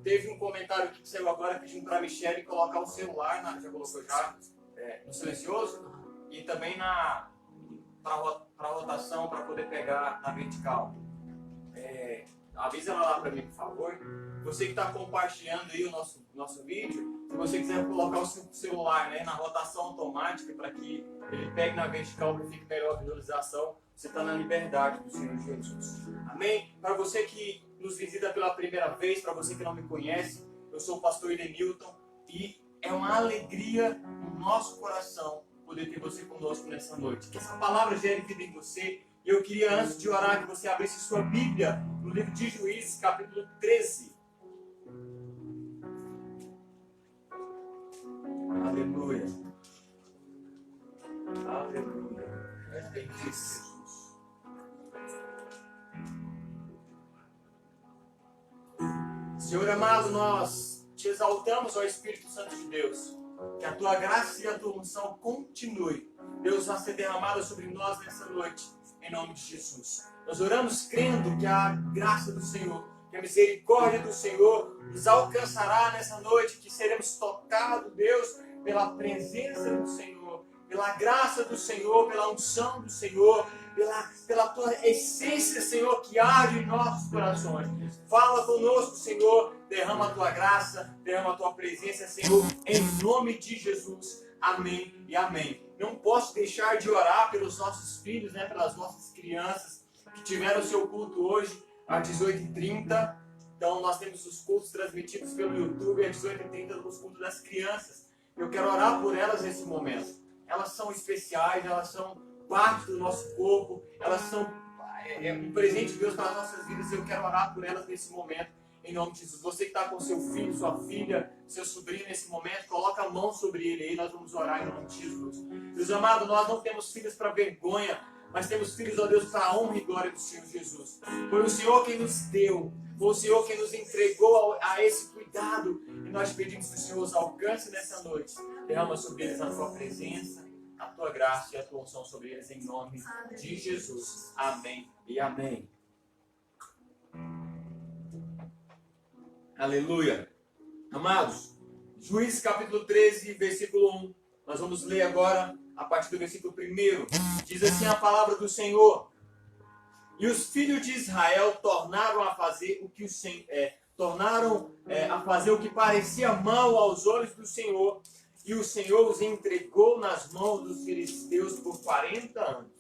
Teve um comentário aqui que saiu agora pedindo para a Michelle colocar o celular, já colocou já, no silencioso, e também para rotação, para poder pegar na vertical. Avisa ela lá para mim, por favor. Você que está compartilhando aí o nosso vídeo, se você quiser colocar o seu celular, né, na rotação automática para que ele pegue na vertical para que fique melhor a visualização, você está na liberdade do Senhor Jesus. Amém? Para você que nos visita pela primeira vez, para você que não me conhece, eu sou o pastor Edenilton e é uma alegria no nosso coração poder ter você conosco nessa noite. Que essa palavra gere vida em você, E eu queria, antes de orar, que você abrisse sua Bíblia no livro de Juízes, capítulo 13. Aleluia. Aleluia. Bendito Jesus. Senhor amado, nós te exaltamos, ó Espírito Santo de Deus. Que a tua graça e a tua unção continue, Deus, a ser derramada sobre nós nessa noite, em nome de Jesus. Nós oramos crendo que a graça do Senhor, que a misericórdia do Senhor nos alcançará nessa noite, que seremos tocados, Deus, pela presença do Senhor, pela graça do Senhor, pela unção do Senhor, pela tua essência, Senhor, que arde em nossos corações. Fala conosco, Senhor, derrama a tua graça, derrama a tua presença, Senhor, em nome de Jesus. Amém e amém. Não posso deixar de orar pelos nossos filhos, né, pelas nossas crianças que tiveram o seu culto hoje às 18h30. Então nós temos os cultos transmitidos pelo YouTube às 18h30, os cultos das crianças. Eu quero orar por elas nesse momento. Elas são especiais, elas são parte do nosso corpo, elas são um presente de Deus para as nossas vidas. Eu quero orar por elas nesse momento, em nome de Jesus. Você que está com seu filho, sua filha, seu sobrinho nesse momento, coloca a mão sobre ele aí, nós vamos orar em nome de Jesus. Deus amado, nós não temos filhos para vergonha, mas temos filhos, ó Deus, para a honra e glória do Senhor Jesus. Foi o Senhor quem nos deu, foi o Senhor quem nos entregou a esse cuidado, e nós pedimos que o Senhor os alcance nessa noite. Derrama sobre eles a tua presença, a tua graça e a tua unção sobre eles, em nome de Jesus. Amém e amém. Aleluia. Amados, Juízes capítulo 13, versículo 1. Nós vamos ler agora a partir do versículo 1. Diz assim a palavra do Senhor: E os filhos de Israel tornaram a fazer o que o que parecia mal aos olhos do Senhor, e o Senhor os entregou nas mãos dos filisteus por 40 anos.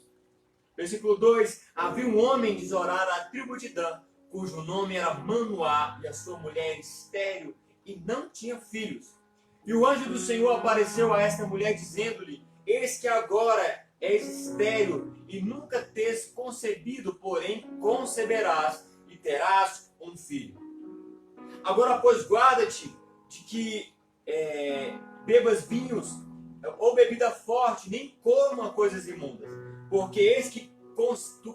Versículo 2: Havia um homem de Zorá, da tribo de Dan, cujo nome era Manoá, e a sua mulher estéril, e não tinha filhos. E o anjo do Senhor apareceu a esta mulher, dizendo-lhe: Eis que agora és estéril, e nunca tens concebido, porém conceberás, e terás um filho. Agora, pois, guarda-te de que bebas vinhos ou bebida forte, nem coma coisas imundas, porque eis que tu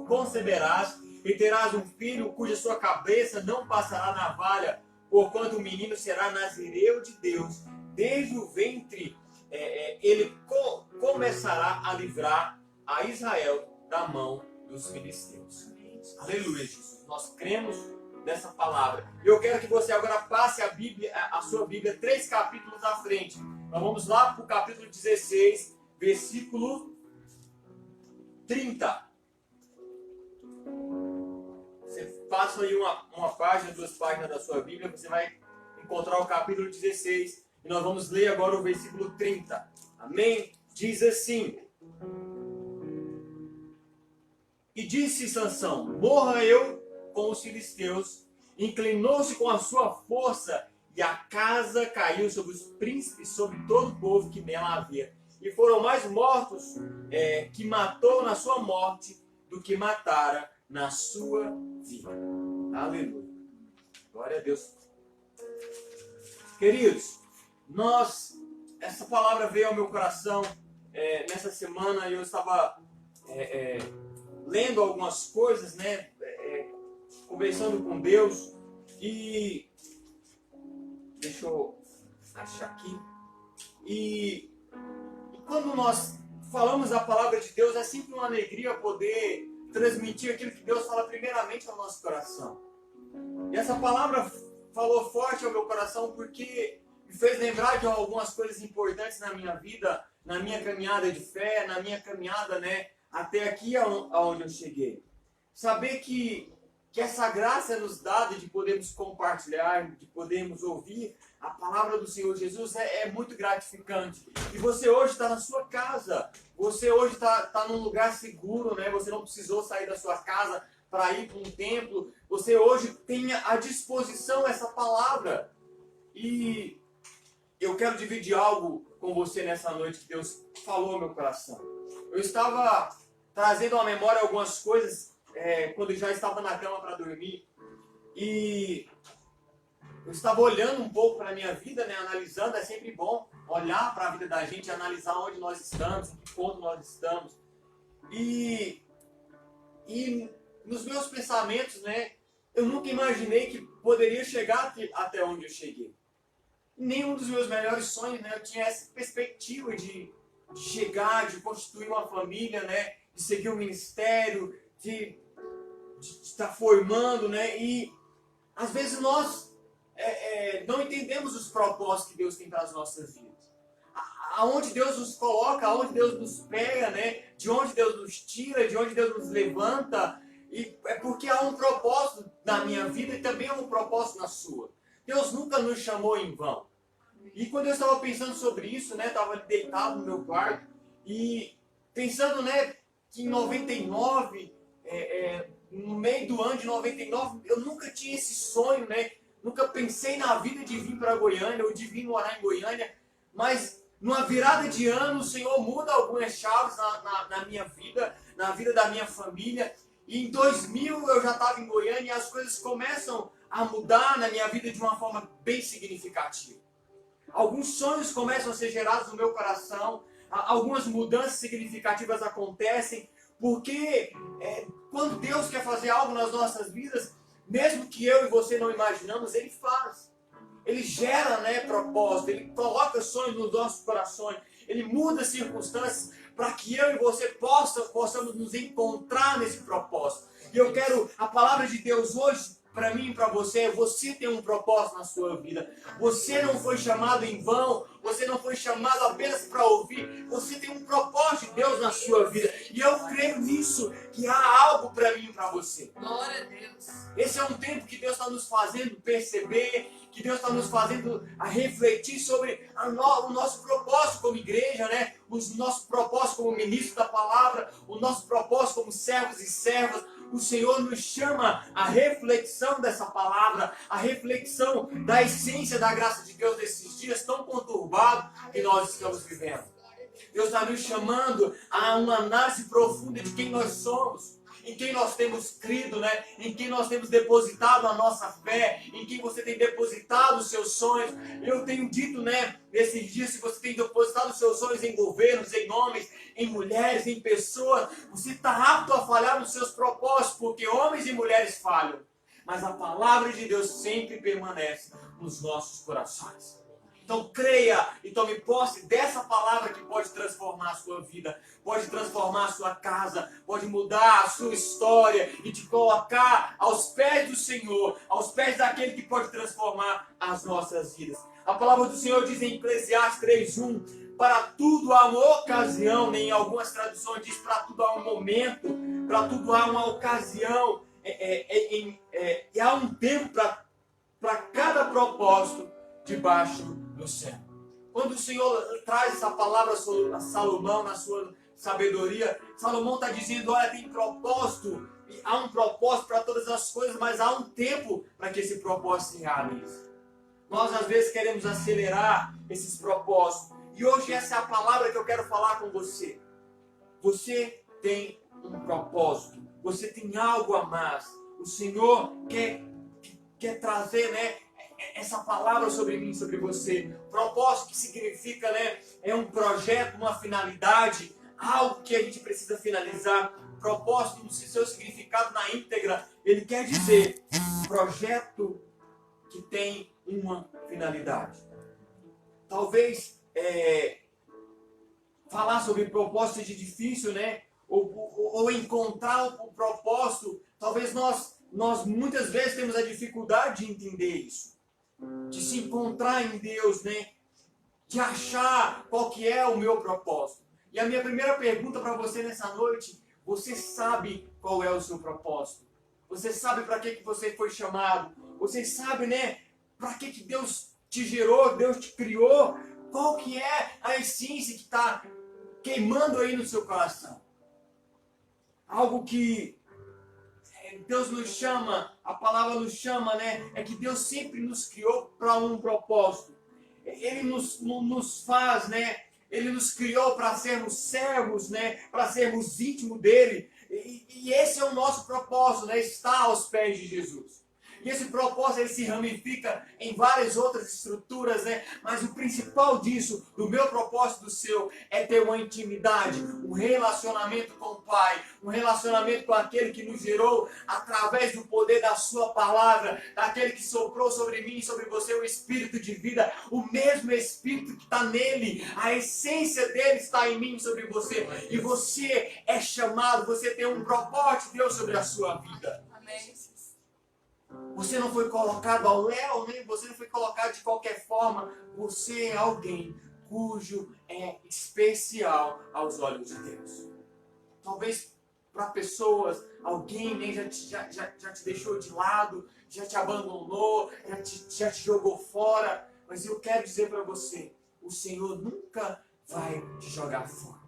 conceberás e terás um filho cuja sua cabeça não passará navalha, porquanto o menino será nazireu de Deus. Desde o ventre ele começará a livrar a Israel da mão dos filisteus. Aleluia, Jesus. Nós cremos nessa palavra. Eu quero que você agora passe a sua Bíblia 3 capítulos à frente. Nós vamos lá para o capítulo 16, versículo 30. Você passa aí uma página, 2 páginas da sua Bíblia, você vai encontrar o capítulo 16 e nós vamos ler agora o versículo 30. Amém? Diz assim: E disse Sansão: Morra eu com os filisteus. Inclinou-se com a sua força, e a casa caiu sobre os príncipes, sobre todo o povo que nela havia. E foram mais mortos que matou na sua morte do que matara na sua vida. Aleluia. Glória a Deus. Queridos, essa palavra veio ao meu coração nessa semana. Eu estava lendo algumas coisas, né? Conversando com Deus, e deixa eu achar aqui. E quando nós falamos a palavra de Deus, é sempre uma alegria poder transmitir aquilo que Deus fala primeiramente ao nosso coração. E essa palavra falou forte ao meu coração porque me fez lembrar de algumas coisas importantes na minha vida, na minha caminhada de fé, na minha caminhada, né, até aqui aonde eu cheguei. Saber que essa graça é nos dada de podermos compartilhar, de podermos ouvir a palavra do Senhor Jesus é muito gratificante. E você hoje está na sua casa, você hoje está num lugar seguro, né? Você não precisou sair da sua casa para ir para um templo. Você hoje tem à disposição essa palavra. E eu quero dividir algo com você nessa noite que Deus falou no meu coração. Eu estava trazendo à memória algumas coisas quando eu já estava na cama para dormir. E eu estava olhando um pouco para a minha vida, né, analisando. É sempre bom olhar para a vida da gente, analisar onde nós estamos, em que ponto nós estamos. E nos meus pensamentos, né, eu nunca imaginei que poderia chegar até onde eu cheguei. Nenhum dos meus melhores sonhos, né, eu tinha essa perspectiva de chegar, de constituir uma família, né, de seguir um ministério, de estar formando, né, e às vezes nós não entendemos os propósitos que Deus tem para as nossas vidas. Aonde Deus nos coloca, aonde Deus nos pega, né, de onde Deus nos tira, de onde Deus nos levanta, e é porque há um propósito na minha vida e também há um propósito na sua. Deus nunca nos chamou em vão. E quando eu estava pensando sobre isso, né, estava deitado no meu quarto e pensando, né, que em 99, no meio do ano de 99, eu nunca tinha esse sonho, né, nunca pensei na vida de vir para Goiânia ou de vir morar em Goiânia, mas numa virada de ano o Senhor muda algumas chaves na minha vida, na vida da minha família. E em 2000 eu já estava em Goiânia e as coisas começam a mudar na minha vida de uma forma bem significativa. Alguns sonhos começam a ser gerados no meu coração, algumas mudanças significativas acontecem, porque quando Deus quer fazer algo nas nossas vidas, mesmo que eu e você não imaginamos, Ele faz. Ele gera, né, propósito, Ele coloca sonhos nos nossos corações, Ele muda circunstâncias para que eu e você possamos nos encontrar nesse propósito. E eu quero, a palavra de Deus hoje, para mim e para você tem um propósito na sua vida. Você não foi chamado em vão, você não foi chamado apenas para ouvir, você tem um propósito de Deus na sua vida. E eu creio nisso, que há algo para mim e para você. Glória a Deus. Esse é um tempo que Deus está nos fazendo perceber, que Deus está nos fazendo a refletir sobre o nosso propósito como igreja, né? O nosso propósito como ministro da palavra, o nosso propósito como servos e servas. O Senhor nos chama à reflexão dessa palavra, à reflexão da essência da graça de Deus nesses dias tão conturbados que nós estamos vivendo. Deus está nos chamando a uma análise profunda de quem nós somos, em quem nós temos crido, né? Em quem nós temos depositado a nossa fé, em quem você tem depositado os seus sonhos. Eu tenho dito, né, nesses dias, se você tem depositado os seus sonhos em governos, em homens, em mulheres, em pessoas, você está apto a falhar nos seus propósitos, porque homens e mulheres falham. Mas a palavra de Deus sempre permanece nos nossos corações. Então creia e tome posse dessa palavra que pode transformar a sua vida, pode transformar a sua casa, pode mudar a sua história e te colocar aos pés do Senhor, aos pés daquele que pode transformar as nossas vidas. A palavra do Senhor diz em Eclesiastes 3:1, para tudo há uma ocasião, em algumas traduções diz para tudo há um momento, para tudo há uma ocasião, e há um tempo para cada propósito debaixo do céu. Quando o Senhor traz essa palavra a Salomão na sua sabedoria, Salomão está dizendo, olha, tem propósito, e há um propósito para todas as coisas, mas há um tempo para que esse propósito se realize. Nós às vezes queremos acelerar esses propósitos, e hoje essa é a palavra que eu quero falar com você. Você tem um propósito, você tem algo a mais. O Senhor quer trazer, né, essa palavra sobre mim, sobre você. Propósito que significa, né, é um projeto, uma finalidade, algo que a gente precisa finalizar. Propósito, no seu significado na íntegra, ele quer dizer projeto que tem uma finalidade. Talvez falar sobre propósito seja difícil, né? Ou encontrar o propósito. Talvez nós muitas vezes temos a dificuldade de entender isso, de se encontrar em Deus, né? De achar qual que é o meu propósito. E a minha primeira pergunta para você nessa noite, você sabe qual é o seu propósito? Você sabe para que você foi chamado? Você sabe, né, para que Deus te gerou, Deus te criou? Qual que é a essência que está queimando aí no seu coração? Algo que Deus nos chama, a palavra nos chama, né? É que Deus sempre nos criou para um propósito. Ele nos faz, né? Ele nos criou para sermos servos, né? Para sermos íntimos dele. E esse é o nosso propósito, né? Estar aos pés de Jesus. E esse propósito ele se ramifica em várias outras estruturas, né? Mas o principal disso, do meu propósito, do seu, é ter uma intimidade, um relacionamento com o Pai, um relacionamento com aquele que nos gerou através do poder da sua palavra, daquele que soprou sobre mim e sobre você o Espírito de vida, o mesmo Espírito que está nele, a essência dele está em mim e sobre você. E você é chamado, você tem um propósito de Deus sobre a sua vida. Amém. Você não foi colocado ao léu, nem você não foi colocado de qualquer forma. Você é alguém cujo é especial aos olhos de Deus. Talvez para pessoas, alguém nem já te deixou de lado, já te abandonou, já te jogou fora. Mas eu quero dizer para você, o Senhor nunca vai te jogar fora.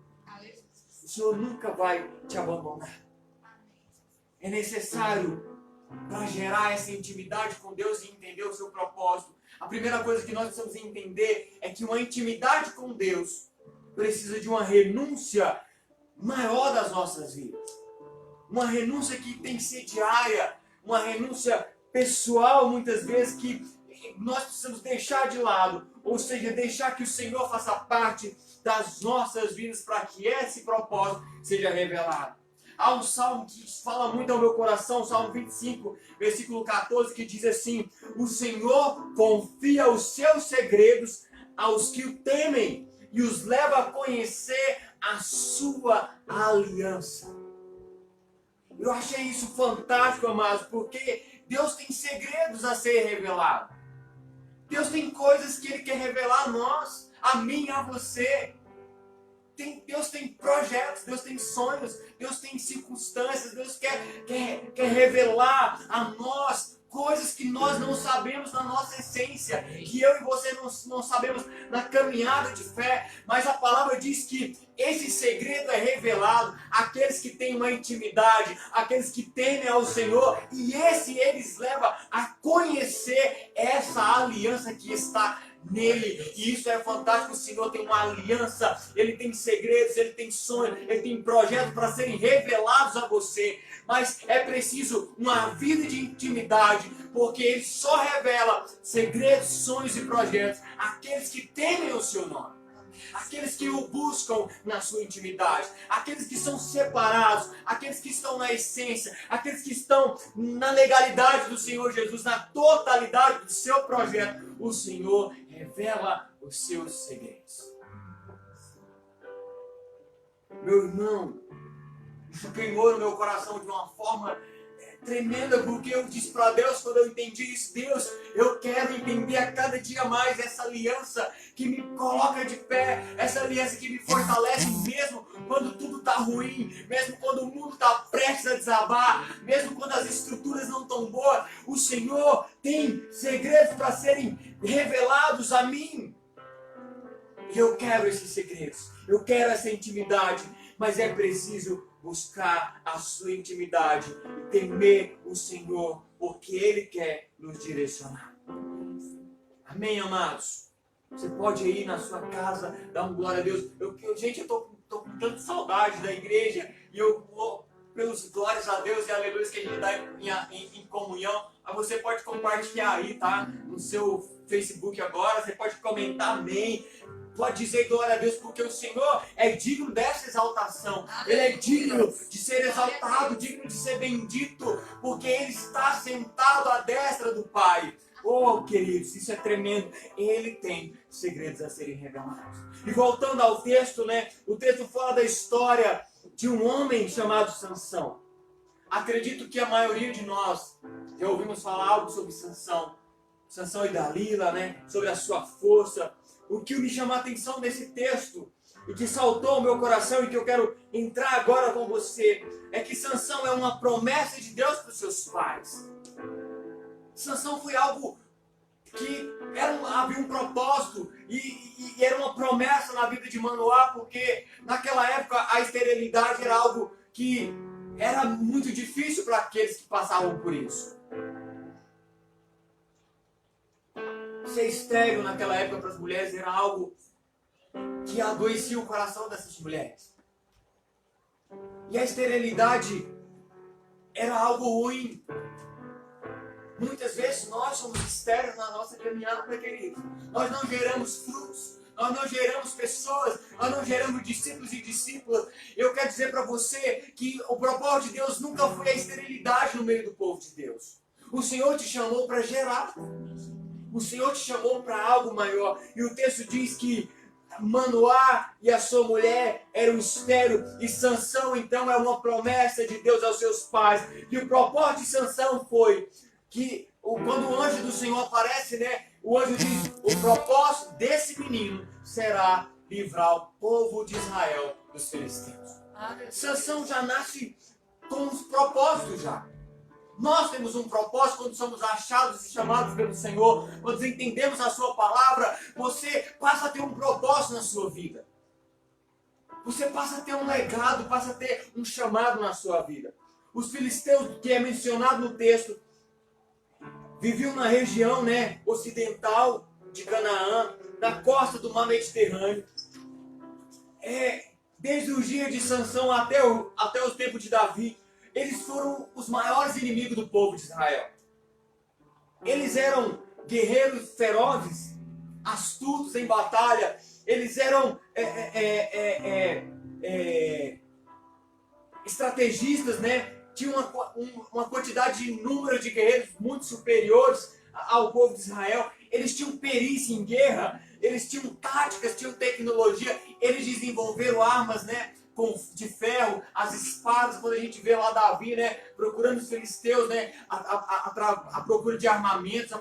O Senhor nunca vai te abandonar. É necessário, para gerar essa intimidade com Deus e entender o seu propósito, a primeira coisa que nós precisamos entender é que uma intimidade com Deus precisa de uma renúncia maior das nossas vidas. Uma renúncia que tem que ser diária, uma renúncia pessoal, muitas vezes, que nós precisamos deixar de lado, ou seja, deixar que o Senhor faça parte das nossas vidas para que esse propósito seja revelado. Há um salmo que fala muito ao meu coração, Salmo 25, versículo 14, que diz assim: o Senhor confia os seus segredos aos que o temem e os leva a conhecer a sua aliança. Eu achei isso fantástico, amados, porque Deus tem segredos a ser revelados. Deus tem coisas que Ele quer revelar a nós, a mim, a você. Deus tem projetos, Deus tem sonhos, Deus tem circunstâncias, Deus quer revelar a nós coisas que nós não sabemos na nossa essência, que eu e você não sabemos na caminhada de fé, mas a palavra diz que esse segredo é revelado àqueles que têm uma intimidade, àqueles que temem ao Senhor, e eles levam a conhecer essa aliança que está nele. E isso é fantástico. O Senhor tem uma aliança, Ele tem segredos, Ele tem sonhos, Ele tem projetos para serem revelados a você. Mas é preciso uma vida de intimidade, porque Ele só revela segredos, sonhos e projetos àqueles que temem o seu nome, aqueles que o buscam na sua intimidade, aqueles que são separados, aqueles que estão na essência, aqueles que estão na legalidade do Senhor Jesus, na totalidade do seu projeto. O Senhor revela os seus segredos. Meu irmão, isso queimou no meu coração de uma forma tremenda, porque eu disse para Deus, quando eu entendi isso: Deus, eu quero entender a cada dia mais essa aliança que me coloca de pé, essa aliança que me fortalece mesmo quando tudo está ruim, mesmo quando o mundo está prestes a desabar, mesmo quando as estruturas não estão boas. O Senhor tem segredos para serem revelados a mim. E eu quero esses segredos, eu quero essa intimidade, mas é preciso buscar a sua intimidade e temer o Senhor, porque Ele quer nos direcionar. Amém, amados? Você pode ir na sua casa, dar um glória a Deus. Gente, eu tô com tanta saudade da igreja, e eu vou pelos glórias a Deus e aleluias que a gente dá em comunhão. Mas você pode compartilhar aí, tá? No seu Facebook agora, você pode comentar amém. Pode dizer glória a Deus, porque o Senhor é digno dessa exaltação. Ele é digno de ser exaltado, digno de ser bendito, porque Ele está sentado à destra do Pai. Oh, queridos, isso é tremendo. Ele tem segredos a serem revelados. E voltando ao texto, né? O texto fala da história de um homem chamado Sansão. Acredito que a maioria de nós já ouvimos falar algo sobre Sansão. Sansão e Dalila, né? Sobre a sua força. O que me chamou a atenção nesse texto e que saltou ao meu coração e que eu quero entrar agora com você é que Sansão é uma promessa de Deus para os seus pais. Sansão foi algo que havia um propósito e era uma promessa na vida de Manoá, porque naquela época a esterilidade era algo que era muito difícil para aqueles que passavam por isso. Ser estéril naquela época para as mulheres era algo que que adoecia o coração dessas mulheres. E a esterilidade era algo ruim. Muitas vezes nós somos estéreis na nossa caminhada, querido. Nós não geramos frutos, nós não geramos pessoas, nós não geramos discípulos e discípulas. Eu quero dizer para você que o propósito de Deus nunca foi a esterilidade no meio do povo de Deus. O Senhor te chamou para gerar. O Senhor te chamou para algo maior. E o texto diz que Manoá e a sua mulher eram estéril, e Sansão então é uma promessa de Deus aos seus pais. E o propósito de Sansão foi que quando o anjo do Senhor aparece, né, o anjo diz: o propósito desse menino será livrar o povo de Israel dos filisteus. Sansão já nasce com os propósitos já. Nós temos um propósito quando somos achados e chamados pelo Senhor, quando entendemos a sua palavra. Você passa a ter um propósito na sua vida. Você passa a ter um legado, passa a ter um chamado na sua vida. Os filisteus, que é mencionado no texto, viviam na região, né, ocidental de Canaã, na costa do mar Mediterrâneo. Desde os dias de Sansão até os tempos de Davi, eles foram os maiores inimigos do povo de Israel. Eles eram guerreiros ferozes, astutos em batalha. Eles eram estrategistas, né? Tinham uma quantidade de número de guerreiros muito superiores ao povo de Israel. Eles tinham perícia em guerra, eles tinham táticas, tinham tecnologia, eles desenvolveram armas, né, de ferro, as espadas. Quando a gente vê lá Davi, né, procurando os filisteus, né, a procura de armamentos,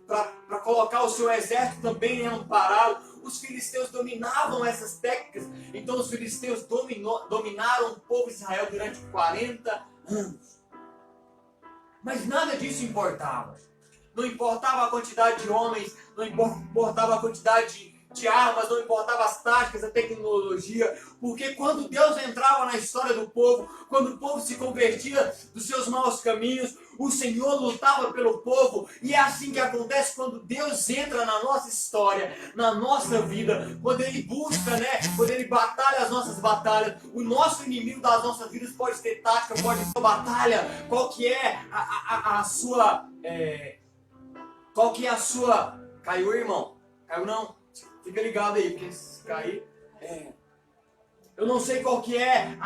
para colocar o seu exército também amparado. Os filisteus dominavam essas técnicas. Então os filisteus dominaram o povo de Israel durante 40 anos. Mas nada disso importava. Não importava a quantidade de homens, não importava a quantidade de armas, não importava as táticas, a tecnologia, porque quando Deus entrava na história do povo, quando o povo se convertia dos seus maus caminhos, o Senhor lutava pelo povo. E é assim que acontece quando Deus entra na nossa história, na nossa vida, quando Ele busca, né, quando Ele batalha as nossas batalhas. O nosso inimigo das nossas vidas pode ter tática, pode ter batalha. Qual que é a sua... Qual que é a sua... Caiu, irmão? Caiu não? Fica ligado aí, porque se cair... Eu não sei qual que é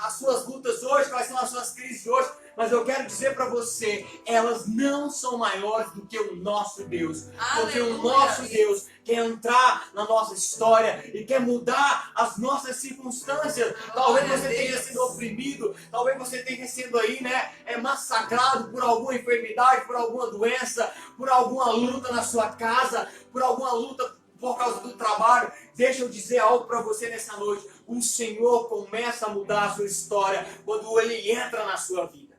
as suas lutas hoje, quais são as suas crises hoje, mas eu quero dizer para você, elas não são maiores do que o nosso Deus. Porque o nosso Deus quer entrar na nossa história e quer mudar as nossas circunstâncias. Talvez você tenha sido oprimido, talvez você tenha sido aí, né, massacrado por alguma enfermidade, por alguma doença, por alguma luta na sua casa, por alguma luta por causa do trabalho. Deixa eu dizer algo para você nessa noite. O Senhor começa a mudar a sua história quando Ele entra na sua vida.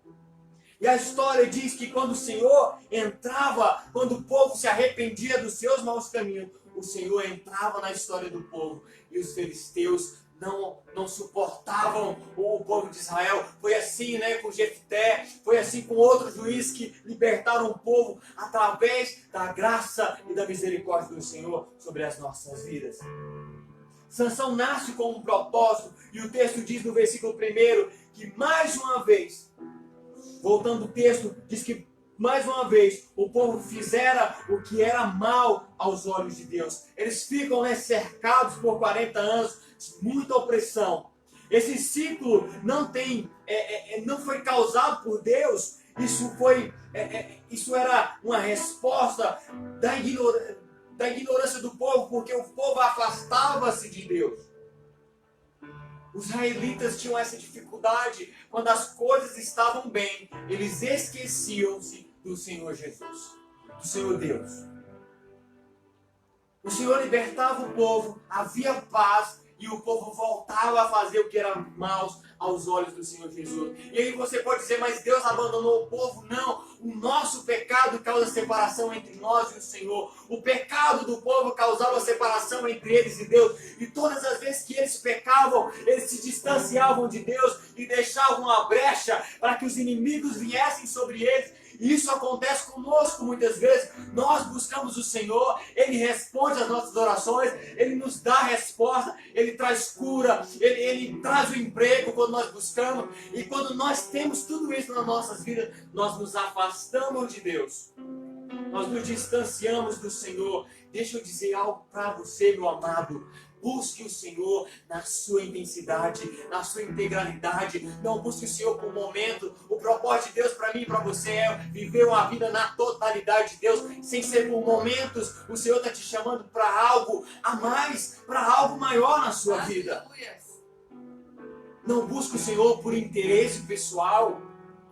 E a história diz que quando o Senhor entrava, quando o povo se arrependia dos seus maus caminhos, o Senhor entrava na história do povo. E os filisteus não suportavam o povo de Israel. Foi assim, né, com Jefté, foi assim com outros juízes que libertaram o povo através da graça e da misericórdia do Senhor sobre as nossas vidas. Sansão nasce com um propósito, e o texto diz no versículo 1 que mais uma vez, voltando ao texto, diz que mais uma vez o povo fizera o que era mal aos olhos de Deus. Eles ficam, né, cercados por 40 anos, muita opressão. Esse ciclo não foi causado por Deus. Isso era uma resposta da ignorância do povo, porque o povo afastava-se de Deus. Os israelitas tinham essa dificuldade. Quando as coisas estavam bem, eles esqueciam-se do Senhor Jesus, do Senhor Deus. O Senhor libertava o povo, havia paz, e o povo voltava a fazer o que era mal aos olhos do Senhor Jesus. E aí você pode dizer, mas Deus abandonou o povo? Não, o nosso pecado causa separação entre nós e o Senhor. O pecado do povo causava separação entre eles e Deus. E todas as vezes que eles pecavam, eles se distanciavam de Deus e deixavam uma brecha para que os inimigos viessem sobre eles. E isso acontece conosco muitas vezes. Nós buscamos o Senhor, Ele responde às nossas orações, Ele nos dá a resposta, Ele traz cura, Ele traz o emprego quando nós buscamos. E quando nós temos tudo isso nas nossas vidas, nós nos afastamos de Deus. Nós nos distanciamos do Senhor. Deixa eu dizer algo para você, meu amado. Busque o Senhor na sua intensidade, na sua integralidade. Não busque o Senhor por um momento. O propósito de Deus para mim e para você é viver uma vida na totalidade de Deus, sem ser por momentos. O Senhor está te chamando para algo a mais, para algo maior na sua vida. Aleluia. Não busque o Senhor por interesse pessoal,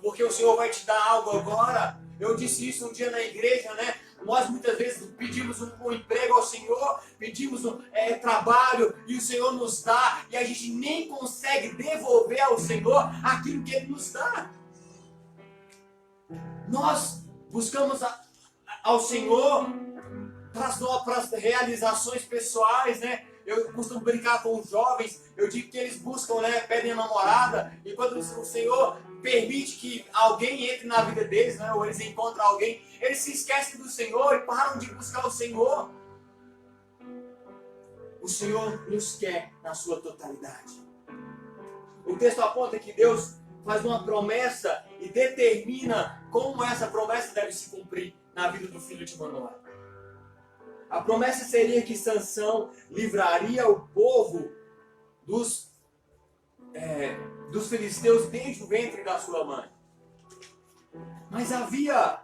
porque o Senhor vai te dar algo agora. Eu disse isso um dia na igreja, né? Nós muitas vezes pedimos um emprego ao Senhor, pedimos trabalho e o Senhor nos dá, e a gente nem consegue devolver ao Senhor aquilo que Ele nos dá. Nós buscamos ao Senhor para as realizações pessoais, né? Eu costumo brincar com os jovens, eu digo que eles buscam, né, pedem a namorada, e quando o Senhor permite que alguém entre na vida deles, né, ou eles encontram alguém, eles se esquecem do Senhor e param de buscar o Senhor. O Senhor nos quer na sua totalidade. O texto aponta que Deus faz uma promessa e determina como essa promessa deve se cumprir na vida do filho de Manoá. A promessa seria que Sansão livraria o povo dos filisteus desde o ventre da sua mãe. Mas havia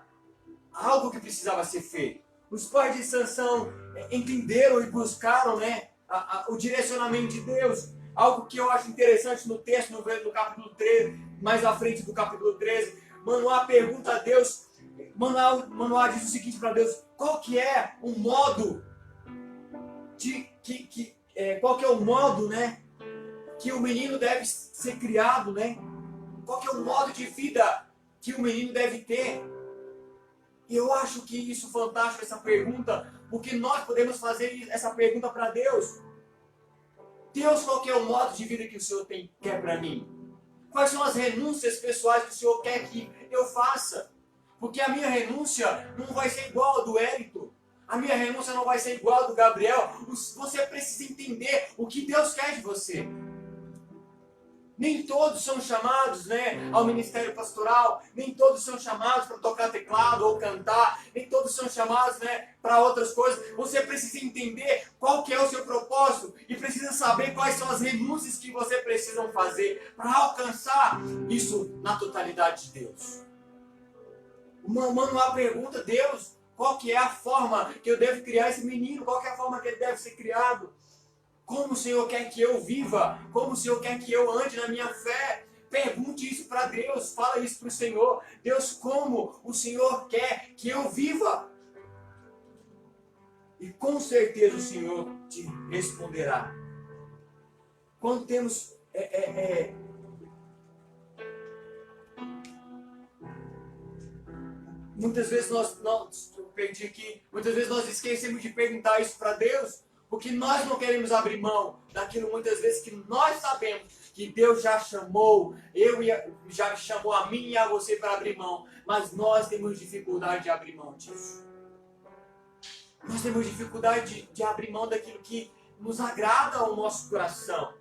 algo que precisava ser feito. Os pais de Sansão entenderam e buscaram, né, o direcionamento de Deus. Algo que eu acho interessante no texto, no capítulo 13, mais à frente do capítulo 13. Manoá pergunta a Deus, Manoá diz o seguinte para Deus: qual que é o modo qual que é o modo, né, que o menino deve ser criado, né? Qual que é o modo de vida que o menino deve ter? E eu acho que isso é fantástico, essa pergunta, porque nós podemos fazer essa pergunta para Deus. Deus, qual que é o modo de vida que o Senhor quer para mim? Quais são as renúncias pessoais que o Senhor quer que eu faça? Porque a minha renúncia não vai ser igual a do Hélito. A minha renúncia não vai ser igual a do Gabriel. Você precisa entender o que Deus quer de você. Nem todos são chamados, né, ao ministério pastoral, nem todos são chamados para tocar teclado ou cantar, nem todos são chamados, né, para outras coisas. Você precisa entender qual que é o seu propósito e precisa saber quais são as renúncias que você precisa fazer para alcançar isso na totalidade de Deus. O Manoá pergunta: Deus, qual que é a forma que eu devo criar esse menino? Qual que é a forma que ele deve ser criado? Como o Senhor quer que eu viva? Como o Senhor quer que eu ande na minha fé? Pergunte isso para Deus, fala isso para o Senhor. Deus, como o Senhor quer que eu viva? E com certeza o Senhor te responderá. Quando temos muitas vezes muitas vezes nós esquecemos de perguntar isso para Deus, porque nós não queremos abrir mão daquilo muitas vezes que nós sabemos que Deus já chamou, já chamou a mim e a você para abrir mão, mas nós temos dificuldade de abrir mão disso. Nós temos dificuldade de abrir mão daquilo que nos agrada ao nosso coração.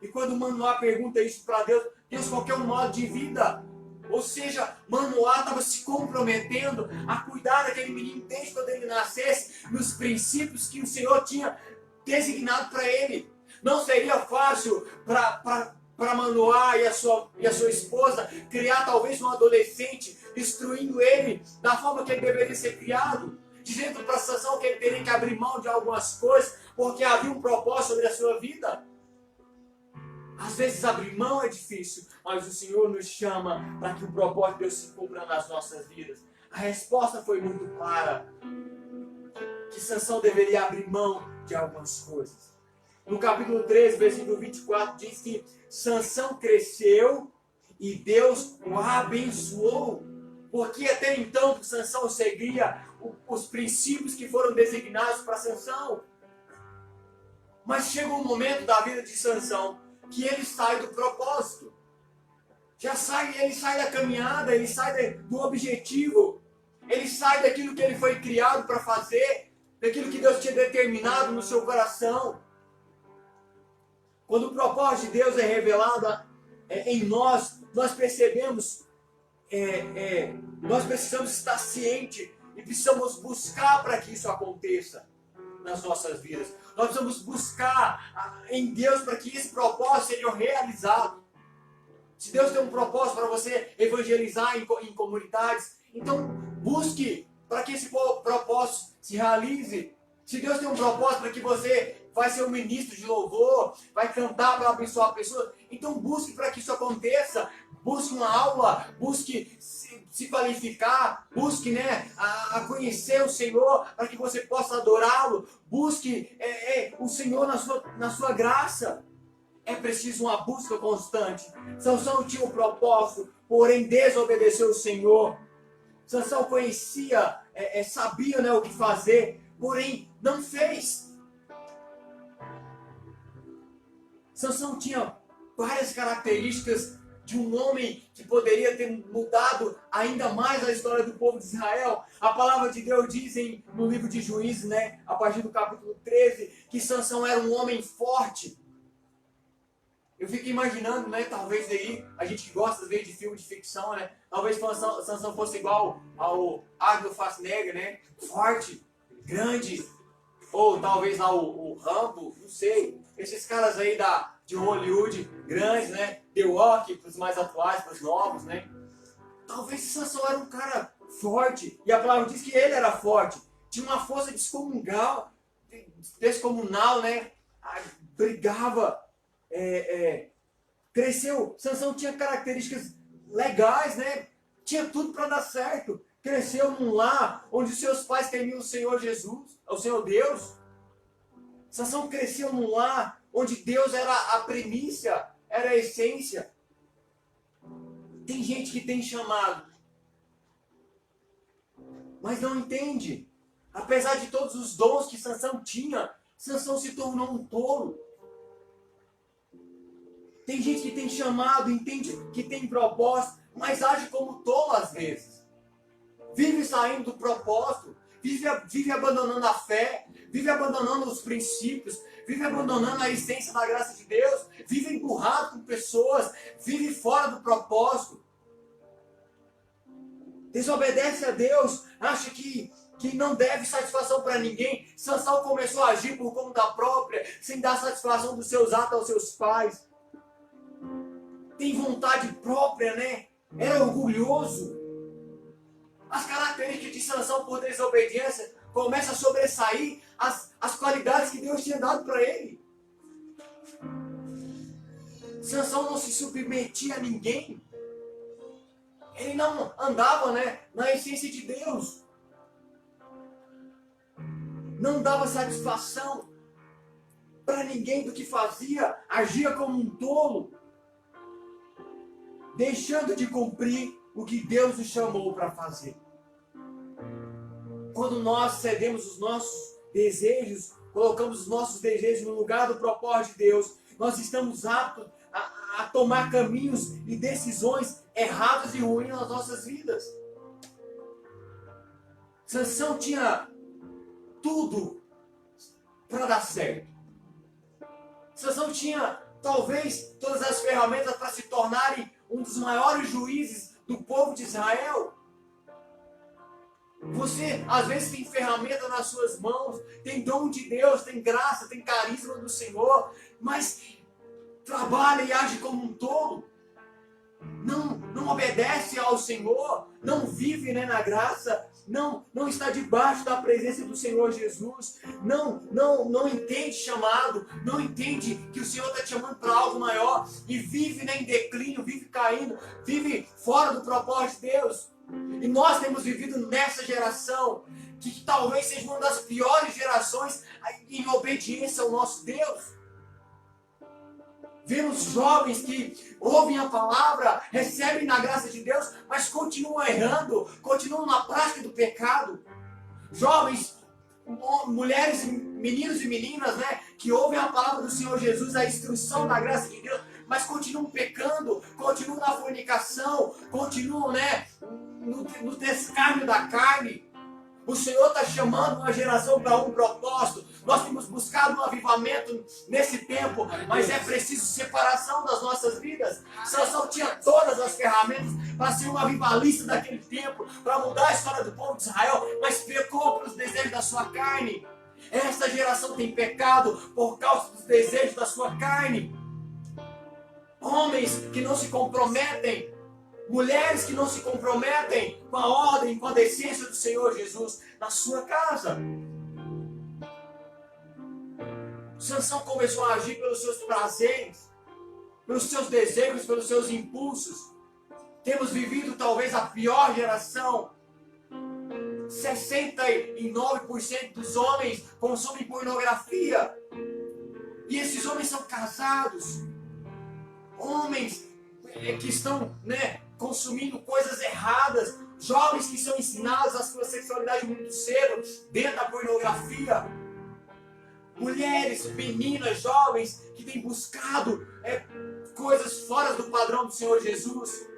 E quando Manoá pergunta isso para Deus, Deus, qual que é o modo de vida? Ou seja, Manoá estava se comprometendo a cuidar daquele menino desde quando ele nascesse, nos princípios que o Senhor tinha designado para ele. Não seria fácil para Manoá e a sua esposa criar talvez um adolescente, instruindo ele da forma que ele deveria ser criado, dizendo para Sansão que ele teria que abrir mão de algumas coisas, porque havia um propósito sobre a sua vida. Às vezes abrir mão é difícil, mas o Senhor nos chama para que o propósito de Deus se cumpra nas nossas vidas. A resposta foi muito clara, que Sansão deveria abrir mão de algumas coisas. No capítulo 13, versículo 24, diz que Sansão cresceu e Deus o abençoou, porque até então Sansão seguia os princípios que foram designados para Sansão. Mas chega um momento da vida de Sansão que ele sai do propósito. Ele sai da caminhada, ele sai do objetivo. Ele sai daquilo que ele foi criado para fazer, daquilo que Deus tinha determinado no seu coração. Quando o propósito de Deus é revelado em nós, nós percebemos, nós precisamos estar cientes e precisamos buscar para que isso aconteça nas nossas vidas. Nós precisamos buscar em Deus para que esse propósito seja realizado. Se Deus tem um propósito para você evangelizar em comunidades, então busque para que esse propósito se realize. Se Deus tem um propósito para que você vai ser um ministro de louvor, vai cantar para abençoar pessoas, então busque para que isso aconteça. Busque uma aula, busque se qualificar, busque a conhecer o Senhor para que você possa adorá-lo. Busque o Senhor na sua graça. É preciso uma busca constante. Sansão tinha um propósito, porém desobedeceu o Senhor. Sansão conhecia, sabia o que fazer, porém não fez. Sansão tinha várias características de um homem que poderia ter mudado ainda mais a história do povo de Israel. A palavra de Deus diz no livro de Juízes, a partir do capítulo 13, que Sansão era um homem forte. Eu fico imaginando, talvez aí, a gente que gosta às vezes de filme de ficção, talvez Sansão fosse igual ao Arnold Schwarzenegger, forte, grande, ou talvez o Rambo, não sei. Esses caras aí de Hollywood, grandes, The Rock, para os mais atuais, para os novos, Talvez Sansão era um cara forte, e a palavra diz que ele era forte, tinha uma força descomunal, brigava, cresceu. Sansão tinha características legais, tinha tudo para dar certo. Cresceu num lar onde seus pais temiam o Senhor Jesus, o Senhor Deus. Sansão cresceu num lar onde Deus era a primícia, era a essência. Tem gente que tem chamado, mas não entende. Apesar de todos os dons que Sansão tinha, Sansão se tornou um tolo. Tem gente que tem chamado, entende que tem propósito, mas age como tolo às vezes. Vive saindo do propósito, vive abandonando a fé, vive abandonando os princípios, vive abandonando a essência da graça de Deus, vive emburrado com pessoas, vive fora do propósito. Desobedece a Deus, acha que não deve satisfação para ninguém. Sansão começou a agir por conta própria, sem dar satisfação dos seus atos aos seus pais. Tem vontade própria, Era orgulhoso. As características de Sansão por desobediência começam a sobressair as qualidades que Deus tinha dado para ele. Sansão não se submetia a ninguém. Ele não andava, na essência de Deus. Não dava satisfação para ninguém do que fazia, agia como um tolo, deixando de cumprir o que Deus nos chamou para fazer. Quando nós cedemos os nossos desejos, colocamos os nossos desejos no lugar do propósito de Deus, nós estamos aptos a tomar caminhos e decisões erradas e ruins nas nossas vidas. Sansão tinha tudo para dar certo. Sansão tinha talvez todas as ferramentas para se tornarem um dos maiores juízes do povo de Israel. Você às vezes tem ferramenta nas suas mãos, tem dom de Deus, tem graça, tem carisma do Senhor, mas trabalha e age como um tolo. Não obedece ao Senhor, não vive na graça, não está debaixo da presença do Senhor Jesus, não entende chamado, não entende que o Senhor está te chamando para algo maior e vive em declínio, vive caindo, vive fora do propósito de Deus. E nós temos vivido nessa geração que talvez seja uma das piores gerações em obediência ao nosso Deus. Vemos jovens que ouvem a palavra, recebem na graça de Deus, mas continuam errando, continuam na prática do pecado. Jovens, mulheres, meninos e meninas, que ouvem a palavra do Senhor Jesus, a instrução da graça de Deus, mas continuam pecando, continuam na fornicação, continuam no descarne da carne. O Senhor está chamando uma geração para um propósito. Nós temos buscado um avivamento nesse tempo, mas é preciso separação das nossas vidas. Sansão tinha todas as ferramentas para ser um avivalista daquele tempo, para mudar a história do povo de Israel, mas pecou pelos desejos da sua carne. Esta geração tem pecado por causa dos desejos da sua carne. Homens que não se comprometem, mulheres que não se comprometem com a ordem, com a decência do Senhor Jesus na sua casa. Sansão começou a agir pelos seus prazeres, pelos seus desejos, pelos seus impulsos. Temos vivido talvez a pior geração. 69% dos homens consomem pornografia. E esses homens são casados. Homens que estão, consumindo coisas erradas. Jovens que são ensinados a sua sexualidade muito cedo, dentro da pornografia. Mulheres, meninas, jovens que têm buscado coisas fora do padrão do Senhor Jesus.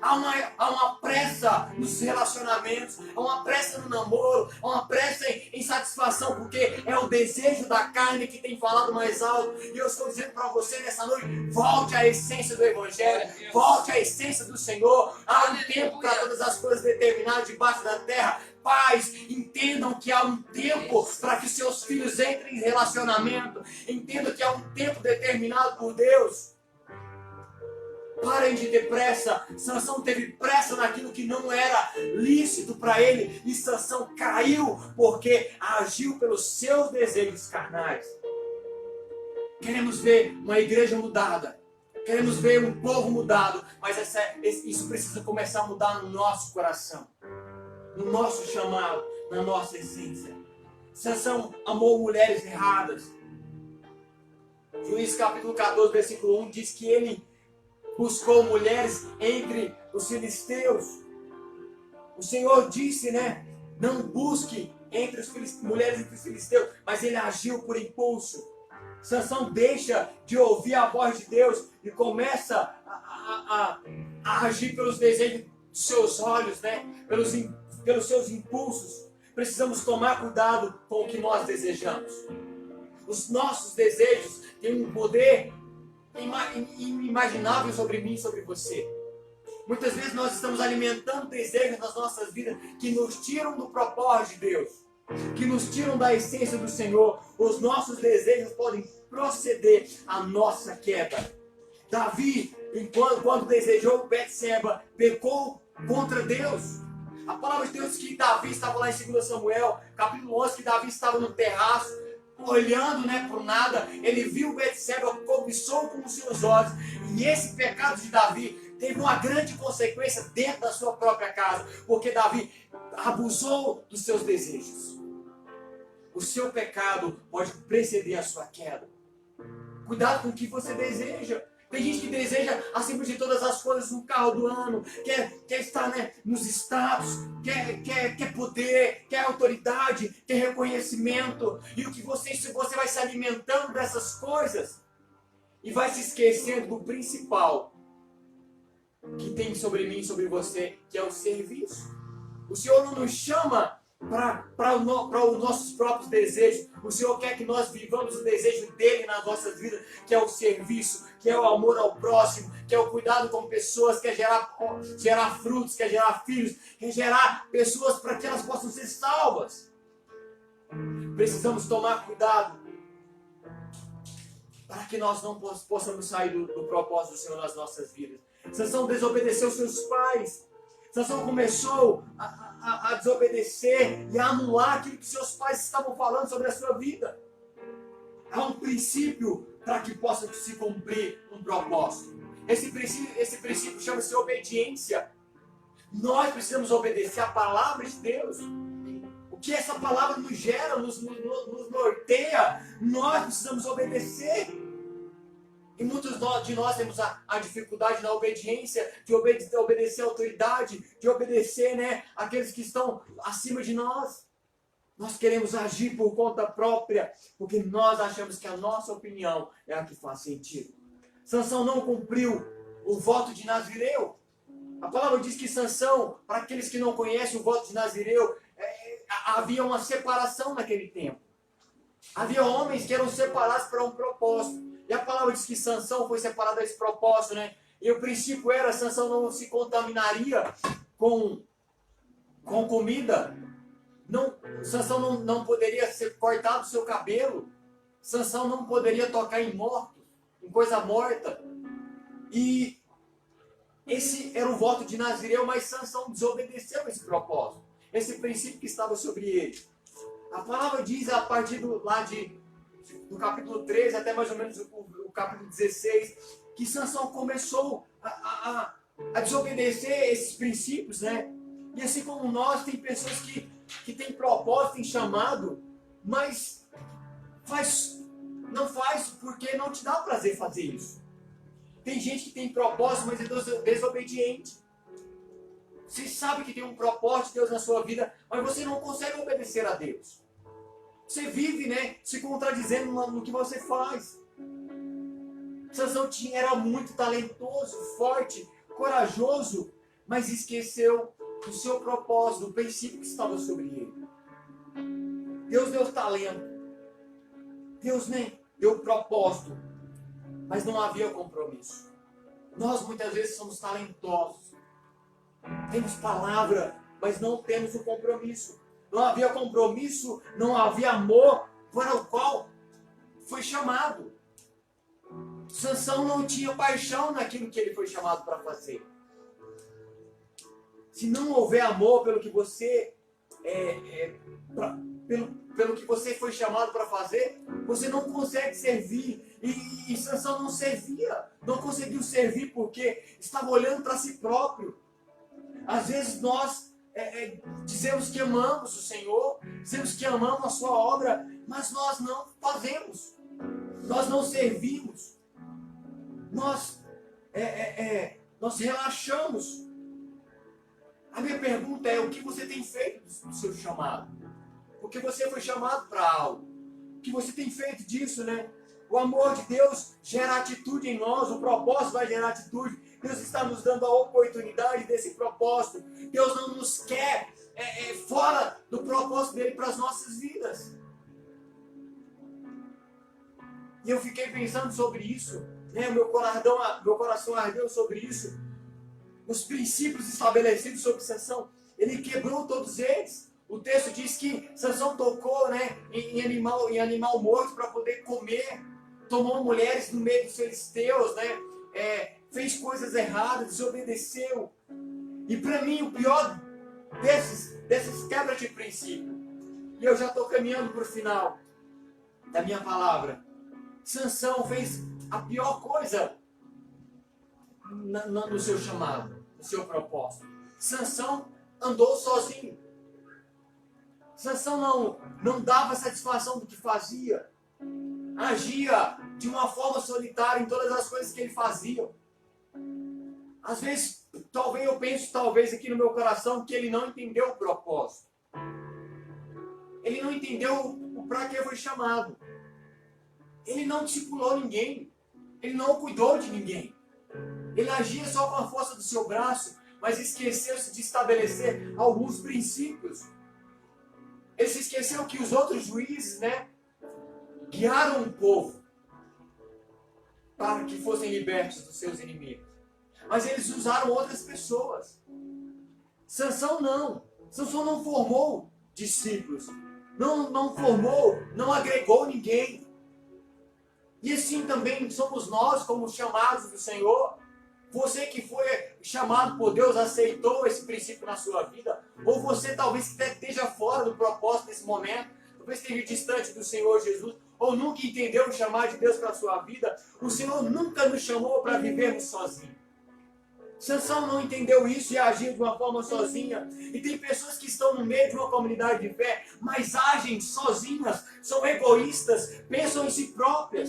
Há uma pressa nos relacionamentos, há uma pressa no namoro, há uma pressa em satisfação, porque é o desejo da carne que tem falado mais alto. E eu estou dizendo para você nessa noite, volte à essência do Evangelho, volte à essência do Senhor. Há um tempo para todas as coisas determinadas debaixo da terra. Pais, entendam que há um tempo para que seus filhos entrem em relacionamento. Entendam que há um tempo determinado por Deus. Parem de ter pressa. Sansão teve pressa naquilo que não era lícito para ele. E Sansão caiu porque agiu pelos seus desejos carnais. Queremos ver uma igreja mudada. Queremos ver um povo mudado. Mas isso precisa começar a mudar no nosso coração. No nosso chamado, na nossa essência. Sansão amou mulheres erradas. Juízes capítulo 14, versículo 1 diz que ele buscou mulheres entre os filisteus. O Senhor disse, não busque mulheres entre os filisteus, mas ele agiu por impulso. Sansão deixa de ouvir a voz de Deus e começa a agir pelos desejos dos seus olhos, pelos seus impulsos. Precisamos tomar cuidado com o que nós desejamos. Os nossos desejos têm um poder inimaginável sobre mim e sobre você. Muitas vezes nós estamos alimentando desejos nas nossas vidas que nos tiram do propósito de Deus, que nos tiram da essência do Senhor. Os nossos desejos podem proceder à nossa queda. Davi, quando desejou Betseba, pecou contra Deus. A palavra de Deus diz que Davi estava lá em 2 Samuel, capítulo 11, que Davi estava no terraço, olhando para o nada. Ele viu Betseba, cobiçou com os seus olhos. E esse pecado de Davi teve uma grande consequência dentro da sua própria casa, porque Davi abusou dos seus desejos. O seu pecado pode preceder a sua queda. Cuidado com o que você deseja. Tem gente que deseja, acima de todas as coisas, um carro do ano, quer estar nos status, quer poder, quer autoridade, quer reconhecimento. E o que você vai se alimentando dessas coisas e vai se esquecendo do principal que tem sobre mim e sobre você, que é o serviço. O Senhor não nos chama para os nossos próprios desejos. O Senhor quer que nós vivamos o desejo dele nas nossas vidas, que é o serviço, que é o amor ao próximo, que é o cuidado com pessoas, quer gerar frutos, quer gerar filhos, quer gerar pessoas para que elas possam ser salvas. Precisamos tomar cuidado para que nós não possamos sair do propósito do Senhor nas nossas vidas. Sansão desobedeceu seus pais. Sansão começou a desobedecer e a anular aquilo que seus pais estavam falando sobre a sua vida. Há um princípio para que possa se cumprir um propósito. Esse princípio chama-se obediência. Nós precisamos obedecer a palavra de Deus. O que essa palavra nos gera, nos norteia, nós precisamos obedecer. E muitos de nós temos a dificuldade na obediência, de obedecer a autoridade, de obedecer aqueles que estão acima de nós. Nós queremos agir por conta própria, porque nós achamos que a nossa opinião é a que faz sentido. Sansão não cumpriu o voto de Nazireu. A palavra diz que Sansão, para aqueles que não conhecem o voto de Nazireu, havia uma separação naquele tempo. Havia homens que eram separados para um propósito. E a palavra diz que Sansão foi separado desse propósito, né? E o princípio era, Sansão não se contaminaria com comida. Sansão não poderia ser cortado o seu cabelo. Sansão não poderia tocar em mortos, em coisa morta. E esse era o voto de Nazireu, mas Sansão desobedeceu esse propósito, esse princípio que estava sobre ele. A palavra diz a partir do capítulo 13 até mais ou menos o capítulo 16, que Sansão começou a desobedecer esses princípios, né? E assim como nós, tem pessoas que têm propósito, têm chamado, mas não faz porque não te dá prazer fazer isso. Tem gente que tem propósito, mas é desobediente. Você sabe que tem um propósito de Deus na sua vida, mas você não consegue obedecer a Deus. Você vive, né, se contradizendo no que você faz. Sansão era muito talentoso, forte, corajoso, mas esqueceu do seu propósito, do princípio que estava sobre ele. Deus deu talento. Deus, né, deu propósito, mas não havia compromisso. Nós muitas vezes somos talentosos. Temos palavra, mas não temos o compromisso. Não havia compromisso, não havia amor para o qual foi chamado. Sansão não tinha paixão naquilo que ele foi chamado para fazer. Se não houver amor pelo que você pelo que você foi chamado para fazer, você não consegue servir. E Sansão não servia, não conseguiu servir porque estava olhando para si próprio. Às vezes nós dizemos que amamos o Senhor, dizemos que amamos a sua obra, mas nós não fazemos, nós não servimos, nós relaxamos. A minha pergunta é: o que você tem feito do seu chamado? Porque você foi chamado para algo. O que você tem feito disso, né? O amor de Deus gera atitude em nós, o propósito vai gerar atitude. Deus está nos dando a oportunidade desse propósito. Deus não nos quer fora do propósito dele para as nossas vidas. E eu fiquei pensando sobre isso, né? Meu coração ardeu sobre isso. Os princípios estabelecidos sobre Sansão, ele quebrou todos eles. O texto diz que Sansão tocou, né, em animal morto para poder comer, tomou mulheres no meio dos filisteus, né, fez coisas erradas, desobedeceu. E para mim o pior dessas quebras de princípio, e eu já estou caminhando para o final da minha palavra, Sansão fez a pior coisa no seu chamado, no seu propósito. Sansão andou sozinho. Sansão não dava satisfação do que fazia. Agia de uma forma solitária em todas as coisas que ele fazia. Às vezes, eu penso aqui no meu coração que ele não entendeu o propósito. Ele não entendeu para que foi chamado. Ele não discipulou ninguém. Ele não cuidou de ninguém. Ele agia só com a força do seu braço, mas esqueceu-se de estabelecer alguns princípios. Ele se esqueceu que os outros juízes, né, guiaram o povo para que fossem libertos dos seus inimigos. Mas eles usaram outras pessoas. Sansão não. Sansão não formou discípulos. Não agregou ninguém. E assim também somos nós, como chamados do Senhor. Você que foi chamado por Deus, aceitou esse princípio na sua vida, ou você talvez esteja fora do propósito nesse momento, talvez esteja distante do Senhor Jesus, ou nunca entendeu o chamado de Deus para a sua vida. O Senhor nunca nos chamou para vivermos sozinhos. Sansão não entendeu isso e agiu de uma forma sozinha. E tem pessoas que estão no meio de uma comunidade de fé, mas agem sozinhas, são egoístas, pensam em si próprias.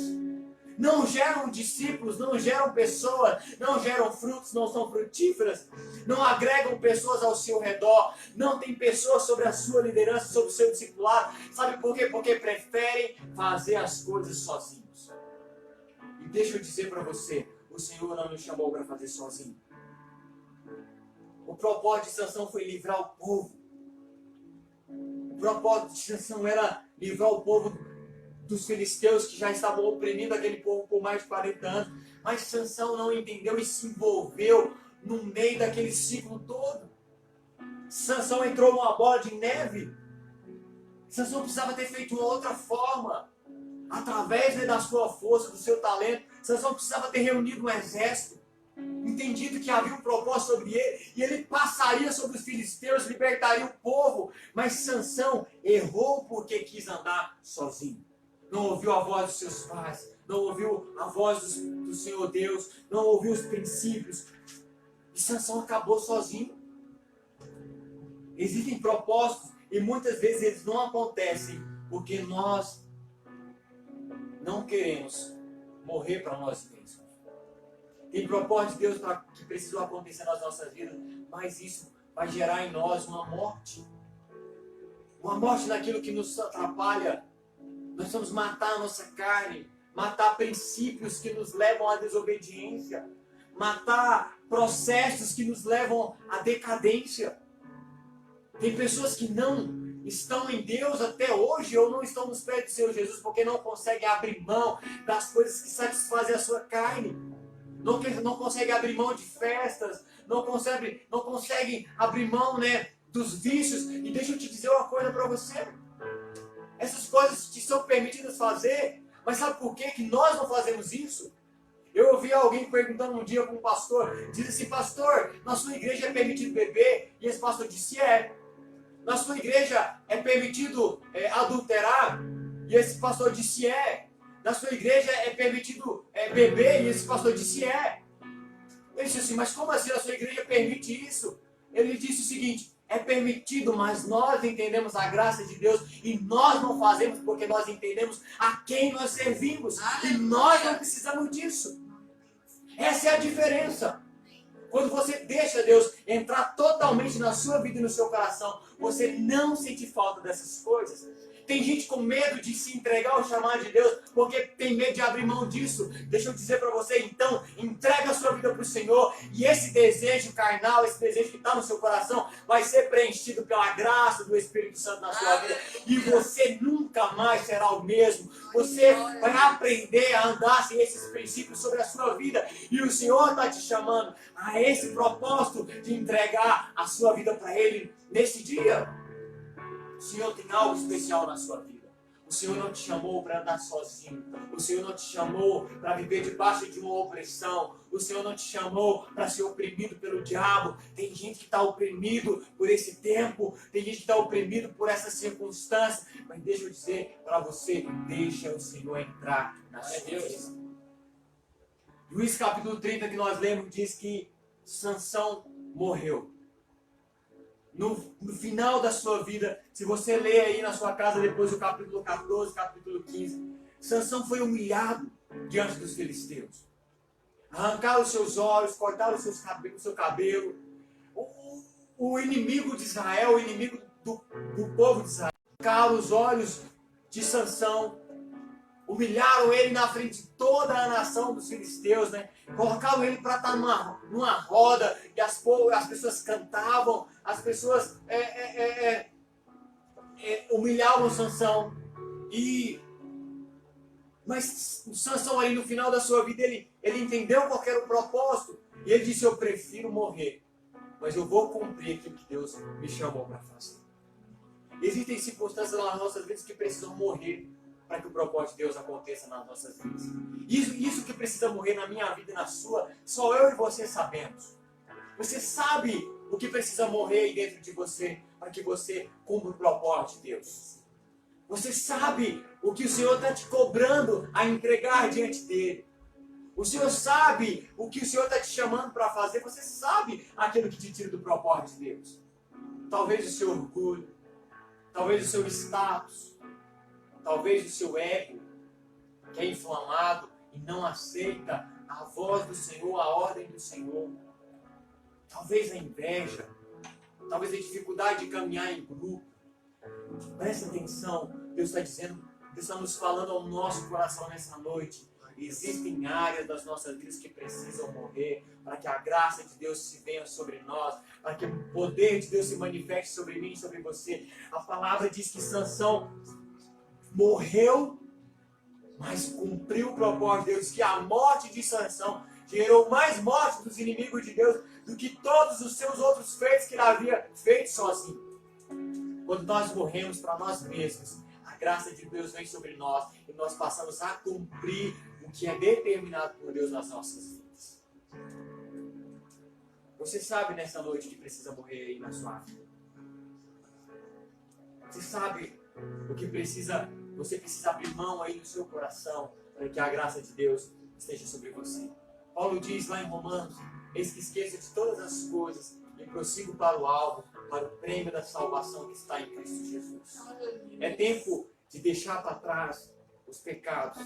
Não geram discípulos, não geram pessoas, não geram frutos, não são frutíferas, não agregam pessoas ao seu redor, não tem pessoas sobre a sua liderança, sobre o seu discipulado. Sabe por quê? Porque preferem fazer as coisas sozinhos. E deixa eu dizer para você, o Senhor não nos chamou para fazer sozinho. O propósito de Sansão foi livrar o povo. O propósito de Sansão era livrar o povo dos filisteus que já estavam oprimindo aquele povo por mais de 40 anos. Mas Sansão não entendeu e se envolveu no meio daquele ciclo todo. Sansão entrou numa bola de neve. Sansão precisava ter feito uma outra forma. Através, né, da sua força, do seu talento. Sansão precisava ter reunido um exército. Entendido que havia um propósito sobre ele. E ele passaria sobre os filisteus, libertaria o povo. Mas Sansão errou porque quis andar sozinho. Não ouviu a voz dos seus pais. Não ouviu a voz do Senhor Deus. Não ouviu os princípios. E Sansão acabou sozinho. Existem propósitos e muitas vezes eles não acontecem porque nós não queremos morrer para nós mesmos. Tem propósitos de Deus que precisam acontecer nas nossas vidas, mas isso vai gerar em nós uma morte. Uma morte naquilo que nos atrapalha. Nós vamos matar a nossa carne, matar princípios que nos levam à desobediência, matar processos que nos levam à decadência. Tem pessoas que não estão em Deus até hoje ou não estão nos pés do Senhor Jesus porque não conseguem abrir mão das coisas que satisfazem a sua carne. Não conseguem abrir mão de festas, não conseguem abrir mão, né, dos vícios. E deixa eu te dizer uma coisa para você. Essas coisas te são permitidas fazer, mas sabe por que nós não fazemos isso? Eu ouvi alguém perguntando um dia para um pastor, diz assim: pastor, na sua igreja é permitido beber? E esse pastor disse: é. Na sua igreja é permitido adulterar? E esse pastor disse: é. Na sua igreja é permitido beber? E esse pastor disse: é. Ele disse assim: mas como assim a sua igreja permite isso? Ele disse o seguinte: é permitido, mas nós entendemos a graça de Deus e nós não fazemos porque nós entendemos a quem nós servimos. E nós não precisamos disso. Essa é a diferença. Quando você deixa Deus entrar totalmente na sua vida e no seu coração, você não sente falta dessas coisas. Tem gente com medo de se entregar ao chamado de Deus porque tem medo de abrir mão disso. Deixa eu dizer para você, então, entrega a sua vida para o Senhor e esse desejo carnal, esse desejo que está no seu coração vai ser preenchido pela graça do Espírito Santo na sua vida e você nunca mais será o mesmo. Você vai aprender a andar sem esses princípios sobre a sua vida e o Senhor está te chamando a esse propósito de entregar a sua vida para Ele nesse dia. O Senhor tem algo especial na sua vida. O Senhor não te chamou para andar sozinho. O Senhor não te chamou para viver debaixo de uma opressão. O Senhor não te chamou para ser oprimido pelo diabo. Tem gente que está oprimido por esse tempo. Tem gente que está oprimido por essa circunstância. Mas deixa eu dizer para você, deixa o Senhor entrar na sua vida. Juízes capítulo 30 que nós lemos diz que Sansão morreu. No final da sua vida, se você ler aí na sua casa depois do capítulo 14, capítulo 15, Sansão foi humilhado diante dos filisteus. Arrancaram os seus olhos, cortaram o seu cabelo. O inimigo de Israel, o inimigo do povo de Israel, arrancaram os olhos de Sansão, humilharam ele na frente de toda a nação dos filisteus, né? Colocaram ele para estar numa roda e as pessoas cantavam, as pessoas humilhavam Sansão. Mas o Sansão ali no final da sua vida, ele entendeu qual era o propósito e ele disse: eu prefiro morrer, mas eu vou cumprir aquilo que Deus me chamou para fazer. Existem circunstâncias nas nossas vidas que precisam morrer para que o propósito de Deus aconteça nas nossas vidas. Isso que precisa morrer na minha vida e na sua, só eu e você sabemos. Você sabe o que precisa morrer aí dentro de você para que você cumpra o propósito de Deus. Você sabe o que o Senhor está te cobrando a entregar diante dele. O Senhor sabe o que o Senhor está te chamando para fazer. Você sabe aquilo que te tira do propósito de Deus. Talvez o seu orgulho, talvez o seu status, talvez o seu ego, que é inflamado e não aceita a voz do Senhor, a ordem do Senhor. Talvez a inveja, talvez a dificuldade de caminhar em grupo. Presta atenção, Deus está dizendo, Deus está nos falando ao nosso coração nessa noite. Existem áreas das nossas vidas que precisam morrer para que a graça de Deus se venha sobre nós, para que o poder de Deus se manifeste sobre mim e sobre você. A palavra diz que Sansão morreu mas cumpriu o propósito de Deus, que a morte de Sansão gerou mais morte dos inimigos de Deus do que todos os seus outros feitos que ele havia feito sozinho. Quando nós morremos para nós mesmos, a graça de Deus vem sobre nós e nós passamos a cumprir o que é determinado por Deus nas nossas vidas. Você sabe nessa noite que precisa morrer aí na sua vida. Você sabe o que você precisa abrir mão aí no seu coração para que a graça de Deus esteja sobre você. Paulo diz lá em Romanos: eis que esqueça de todas as coisas e prossigo para o alvo, para o prêmio da salvação que está em Cristo Jesus. É tempo de deixar para trás os pecados.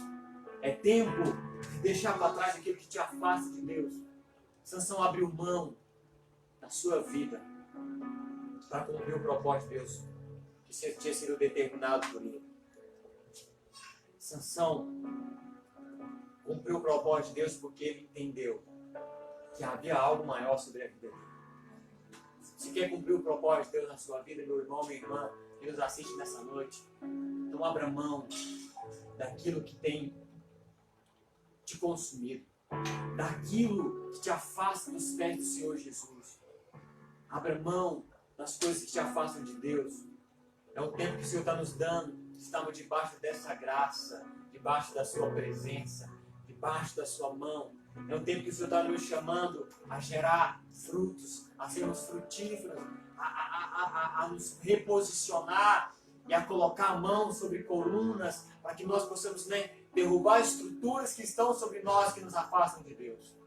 É tempo de deixar para trás aquilo que te afasta de Deus. Sansão abriu mão da sua vida para cumprir o propósito de Deus que tinha sido determinado por ele. Sansão cumpriu o propósito de Deus porque ele entendeu que havia algo maior sobre a vida dele. Se quer cumprir o propósito de Deus na sua vida, meu irmão, minha irmã, que nos assiste nessa noite, então abra mão daquilo que tem te consumido, daquilo que te afasta dos pés do Senhor Jesus. Abra mão das coisas que te afastam de Deus. É o tempo que o Senhor está nos dando. Estamos debaixo dessa graça, debaixo da sua presença, debaixo da sua mão. É um tempo que o Senhor está nos chamando a gerar frutos, a sermos frutíferos, a nos reposicionar e a colocar a mão sobre colunas para que nós possamos derrubar estruturas que estão sobre nós, que nos afastam de Deus.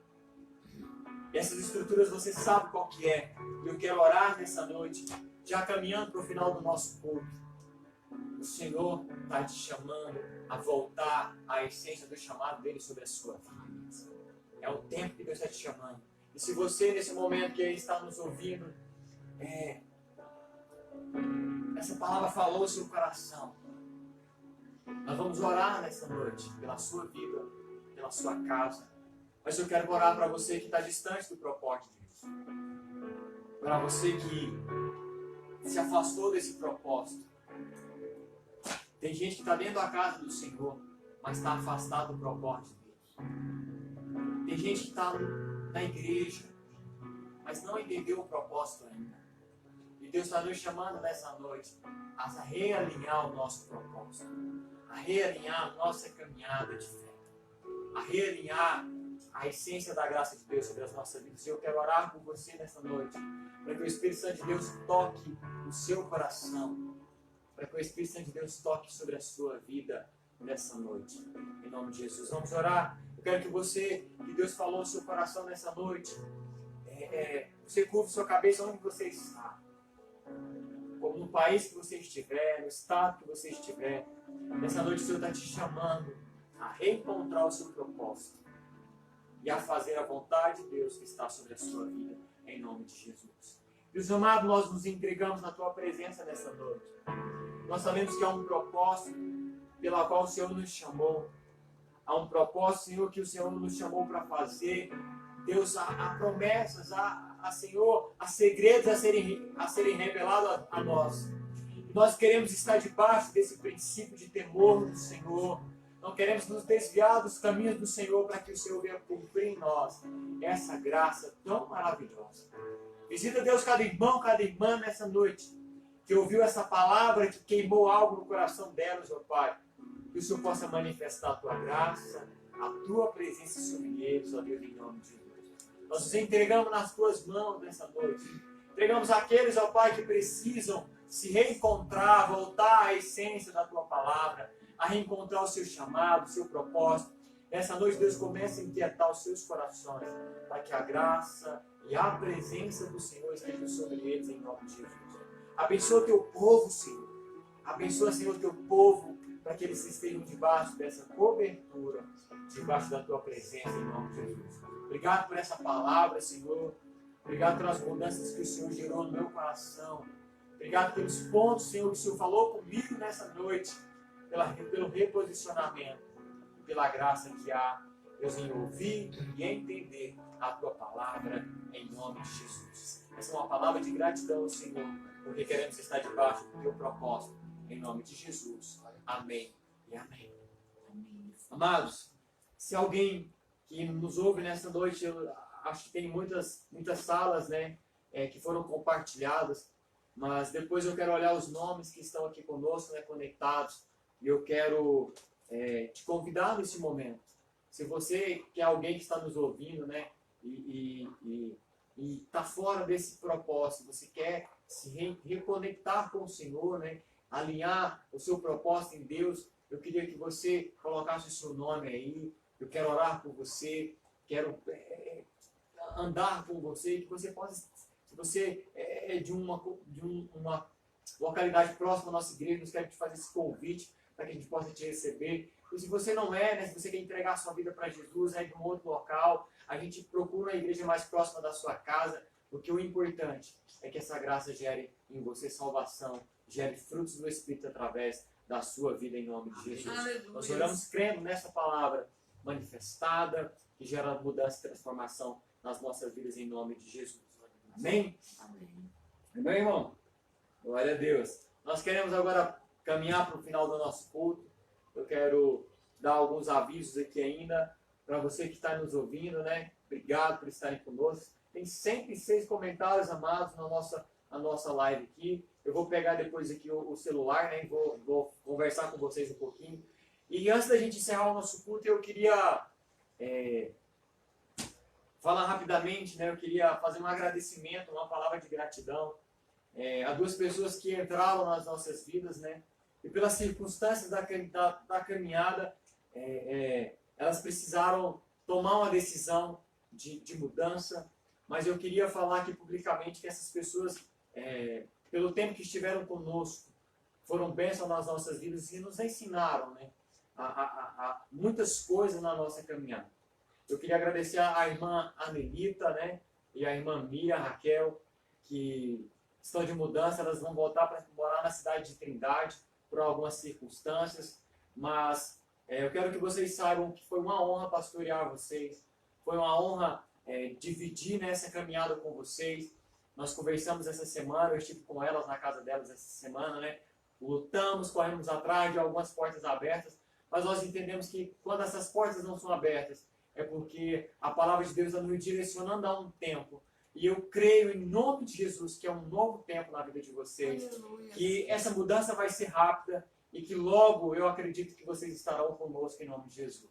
E essas estruturas você sabe qual que é. E eu quero orar nessa noite, já caminhando para o final do nosso culto. O Senhor está te chamando a voltar à essência do chamado dele sobre a sua vida. É o tempo que Deus está te chamando. E se você, nesse momento que está nos ouvindo, essa palavra falou no seu coração, nós vamos orar nessa noite pela sua vida, pela sua casa. Mas eu quero orar para você que está distante do propósito de Deus. Para você que se afastou desse propósito. Tem gente que está dentro da casa do Senhor, mas está afastado do propósito de Deus. Tem gente que está na igreja, mas não entendeu o propósito ainda. E Deus está nos chamando nessa noite a realinhar o nosso propósito, a realinhar a nossa caminhada de fé, a realinhar a essência da graça de Deus sobre as nossas vidas. E eu quero orar por você nessa noite, para que o Espírito Santo de Deus toque o seu coração, para que o Espírito Santo de Deus toque sobre a sua vida nessa noite. Em nome de Jesus. Vamos orar. Eu quero que você, que Deus falou no seu coração nessa noite, você curva sua cabeça onde você está. Como no país que você estiver, no estado que você estiver. Nessa noite o Senhor está te chamando a reencontrar o seu propósito e a fazer a vontade de Deus que está sobre a sua vida, em nome de Jesus. Deus amado, nós nos entregamos na Tua presença nessa noite. Nós sabemos que há um propósito pela qual o Senhor nos chamou. Há um propósito, Senhor, que o Senhor nos chamou para fazer. Deus, há promessas, Senhor, há segredos a serem revelados a nós. Nós queremos estar debaixo desse princípio de temor do Senhor. Não queremos nos desviar dos caminhos do Senhor para que o Senhor venha cumprir em nós essa graça tão maravilhosa. Visita, Deus, cada irmão, cada irmã nessa noite que ouviu essa palavra, que queimou algo no coração delas, ó Pai. Que o Senhor possa manifestar a Tua graça, a Tua presença sobre eles, ó Deus, em nome de Jesus. Nós nos entregamos nas Tuas mãos nessa noite. Entregamos aqueles, ó Pai, que precisam se reencontrar, voltar à essência da Tua palavra, a reencontrar o seu chamado, o seu propósito. Nessa noite, Deus, começa a inquietar os seus corações, para que a graça e a presença do Senhor estejam sobre eles, em nome de Jesus. Abençoa o Teu povo, Senhor. Abençoa, Senhor, o Teu povo, para que eles estejam debaixo dessa cobertura, debaixo da Tua presença, em nome de Jesus. Obrigado por essa palavra, Senhor. Obrigado pelas mudanças que o Senhor gerou no meu coração. Obrigado pelos pontos, Senhor, que o Senhor falou comigo nessa noite, pelo reposicionamento, pela graça que há, Deus, em ouvir e entender a Tua palavra, em nome de Jesus. Essa é uma palavra de gratidão, Senhor, porque queremos estar debaixo do Teu propósito, em nome de Jesus. Amém e amém. Amém. Amados, se alguém que nos ouve nessa noite, eu acho que tem muitas salas, né, que foram compartilhadas, mas depois eu quero olhar os nomes que estão aqui conosco, né, conectados, e eu quero te convidar nesse momento. Se você que é alguém que está nos ouvindo, né, e está fora desse propósito, você quer se reconectar com o Senhor, né, alinhar o seu propósito em Deus, eu queria que você colocasse o seu nome aí. Eu quero orar por você, quero andar com você, que você possa, se você é de uma localidade próxima à nossa igreja, nós queremos te fazer esse convite para que a gente possa te receber. E se você não é, né, se você quer entregar a sua vida para Jesus, é de um outro local, a gente procura a igreja mais próxima da sua casa, porque o importante é que essa graça gere em você salvação, gere frutos do Espírito através da sua vida em nome de Jesus. Aleluia. Nós oramos crendo nessa palavra manifestada, que gera mudança e transformação nas nossas vidas em nome de Jesus. Amém? Amém. Meu irmão, glória a Deus. Nós queremos agora caminhar para o final do nosso culto. Eu quero dar alguns avisos aqui ainda para você que está nos ouvindo, né? Obrigado por estarem conosco. Tem 106 comentários, amados, na nossa live aqui. Eu vou pegar depois aqui o celular, né? E vou conversar com vocês um pouquinho. E antes da gente encerrar o nosso culto, eu queria falar rapidamente, né? Eu queria fazer um agradecimento, uma palavra de gratidão a duas pessoas que entraram nas nossas vidas, né? E pelas circunstâncias da caminhada, elas precisaram tomar uma decisão de mudança, mas eu queria falar aqui publicamente que essas pessoas, pelo tempo que estiveram conosco, foram bênçãos nas nossas vidas e nos ensinaram, né, a muitas coisas na nossa caminhada. Eu queria agradecer a irmã Anelita, né, e a irmã Mia, Raquel, que estão de mudança, elas vão voltar para morar na cidade de Trindade por algumas circunstâncias, mas eu quero que vocês saibam que foi uma honra pastorear vocês, foi uma honra dividir nessa caminhada com vocês. Nós conversamos essa semana, eu estive com elas na casa delas essa semana, né? Lutamos, corremos atrás de algumas portas abertas, mas nós entendemos que quando essas portas não são abertas, é porque a palavra de Deus está nos direcionando a um tempo. E eu creio em nome de Jesus que é um novo tempo na vida de vocês, Aleluia. que essa mudança vai ser rápida e que logo eu acredito que vocês estarão conosco em nome de Jesus.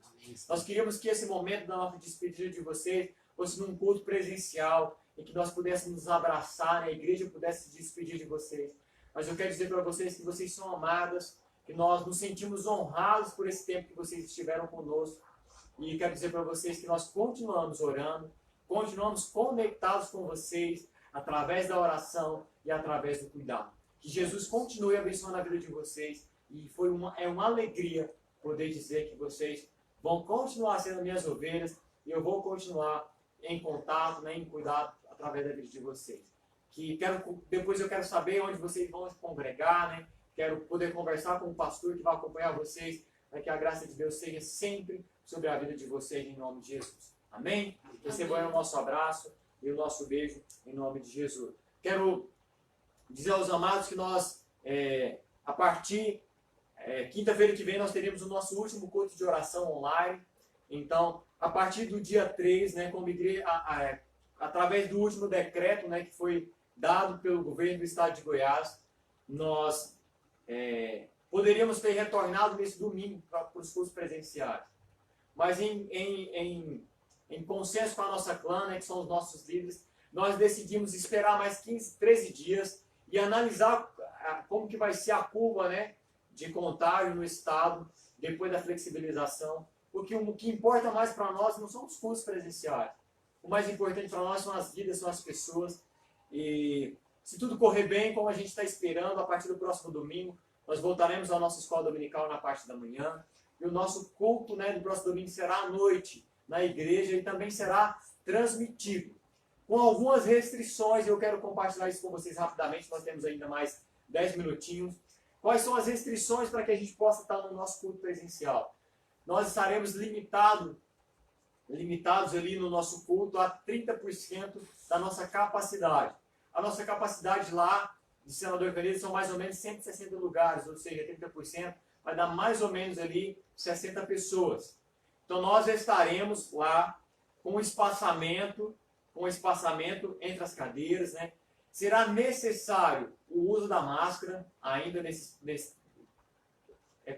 Nós queríamos que esse momento da nossa despedida de vocês fosse num culto presencial, em que nós pudéssemos nos abraçar, né? A igreja pudesse se despedir de vocês. Mas eu quero dizer para vocês que vocês são amadas, que nós nos sentimos honrados por esse tempo que vocês estiveram conosco. E quero dizer para vocês que nós continuamos orando, continuamos conectados com vocês através da oração e através do cuidado. Que Jesus continue abençoando a vida de vocês. E é uma alegria poder dizer que vocês vão continuar sendo minhas ovelhas e eu vou continuar em contato, né, em cuidado através da vida de vocês. Depois eu quero saber onde vocês vão se congregar, né? Quero poder conversar com o pastor que vai acompanhar vocês, para que a graça de Deus seja sempre sobre a vida de vocês, em nome de Jesus. Amém? Recebam aí o nosso abraço e o nosso beijo, em nome de Jesus. Quero dizer aos amados que nós, a partir quinta-feira que vem, nós teremos o nosso último culto de oração online. Então, a partir do dia 3, né, como igreja, através do último decreto, né, que foi dado pelo governo do estado de Goiás, nós poderíamos ter retornado nesse domingo para os cultos presenciais. Mas em consenso com a nossa clã, né, que são os nossos líderes, nós decidimos esperar mais 13 dias e analisar como que vai ser a curva, né, de contágio no estado depois da flexibilização. Porque o que importa mais para nós não são os cultos presenciais. O mais importante para nós são as vidas, são as pessoas. E se tudo correr bem, como a gente está esperando, a partir do próximo domingo, nós voltaremos à nossa escola dominical na parte da manhã. E o nosso culto, né, do próximo domingo será à noite na igreja e também será transmitido. Com algumas restrições, eu quero compartilhar isso com vocês rapidamente, nós temos ainda mais 10 minutinhos. Quais são as restrições para que a gente possa estar no nosso culto presencial? Nós estaremos limitados ali no nosso culto a 30% da nossa capacidade. A nossa capacidade lá de Senador Canedo são mais ou menos 160 lugares, ou seja, 30% vai dar mais ou menos ali 60 pessoas. Então nós estaremos lá com espaçamento entre as cadeiras, né? Será necessário o uso da máscara, ainda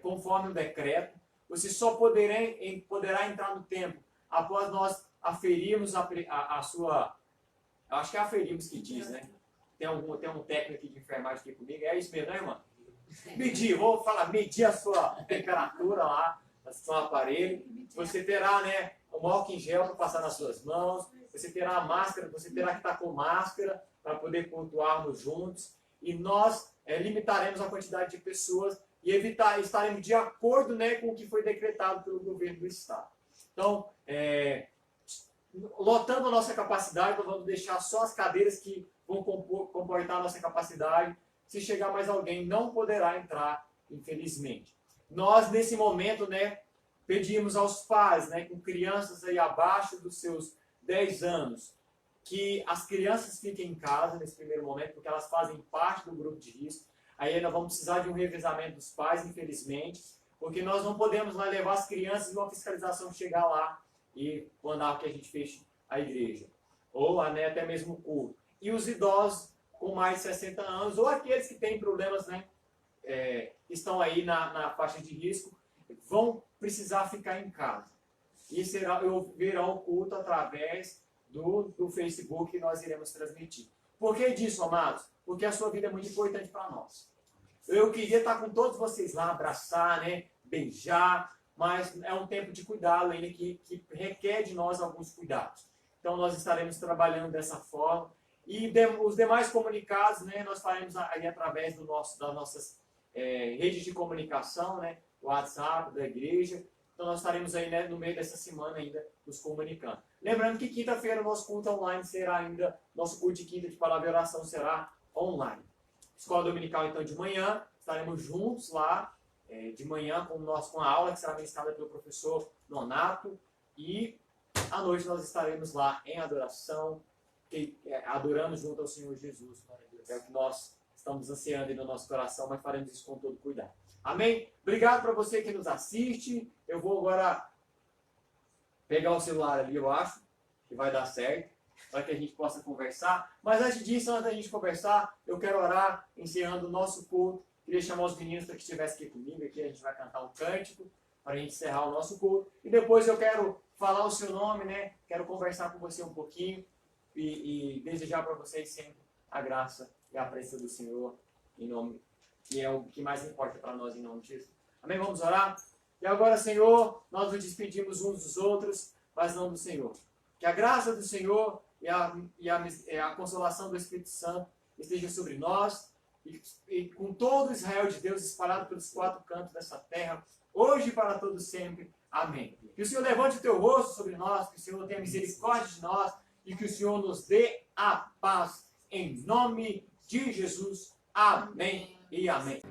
conforme o decreto. Você só poderá entrar no templo após nós aferirmos a sua... Acho que é aferirmos que diz, né? Tem um técnico aqui de enfermagem aqui comigo. É isso mesmo, né, irmã? Medir a sua temperatura lá, no seu aparelho. Você terá, né, um álcool em gel para passar nas suas mãos. Você terá a máscara, você terá que estar com máscara para poder cultuarmos juntos. E nós limitaremos a quantidade de pessoas e estaremos de acordo, né, com o que foi decretado pelo governo do estado. Então, lotando a nossa capacidade, nós vamos deixar só as cadeiras que vão comportar a nossa capacidade. Se chegar mais alguém, não poderá entrar, infelizmente. Nós, nesse momento, né, pedimos aos pais, né, com crianças aí abaixo dos seus 10 anos, que as crianças fiquem em casa nesse primeiro momento, porque elas fazem parte do grupo de risco. Aí nós vamos precisar de um revezamento dos pais, infelizmente, porque nós não podemos lá levar as crianças e uma fiscalização chegar lá e mandar que a gente feche a igreja, ou né, até mesmo o culto. E os idosos com mais de 60 anos, ou aqueles que têm problemas, né, estão aí na faixa de risco, vão precisar ficar em casa. E verão o culto através do Facebook que nós iremos transmitir. Por que disso, amados? Porque a sua vida é muito importante para nós. Eu queria estar com todos vocês lá, abraçar, né, beijar, mas é um tempo de cuidado ainda que requer de nós alguns cuidados. Então nós estaremos trabalhando dessa forma. E os demais comunicados, né, nós faremos aí através das nossas redes de comunicação, né, o WhatsApp da igreja. Então nós estaremos aí, né, no meio dessa semana ainda nos comunicando. Lembrando que quinta-feira o nosso culto online será ainda, nosso culto de quinta de palavra e oração será online. Escola dominical então de manhã, estaremos juntos lá, de manhã com a aula que será ministrada pelo professor Nonato, e à noite nós estaremos lá em adoração, adorando junto ao Senhor Jesus. É o que nós estamos ansiando aí no nosso coração, mas faremos isso com todo cuidado. Amém? Obrigado para você que nos assiste. Eu vou agora pegar o celular ali, eu acho, que vai dar certo, para que a gente possa conversar. Mas antes disso, antes da gente conversar, eu quero orar, encerrando o nosso culto. Queria chamar os meninos para que estivessem aqui comigo. Aqui a gente vai cantar um cântico para a gente encerrar o nosso culto. E depois eu quero falar o seu nome, né? Quero conversar com você um pouquinho e desejar para vocês sempre a graça e a presença do Senhor, em nome, que é o que mais importa para nós, em nome de Jesus. Amém? Vamos orar? E agora, Senhor, nós nos despedimos uns dos outros, mas não do Senhor. Que a graça do Senhor e a consolação do Espírito Santo esteja sobre nós e com todo Israel de Deus espalhado pelos 4 cantos dessa terra, hoje e para todo sempre. Amém. Que o Senhor levante o teu rosto sobre nós, que o Senhor tenha misericórdia de nós e que o Senhor nos dê a paz. Em nome de Jesus. Amém e amém.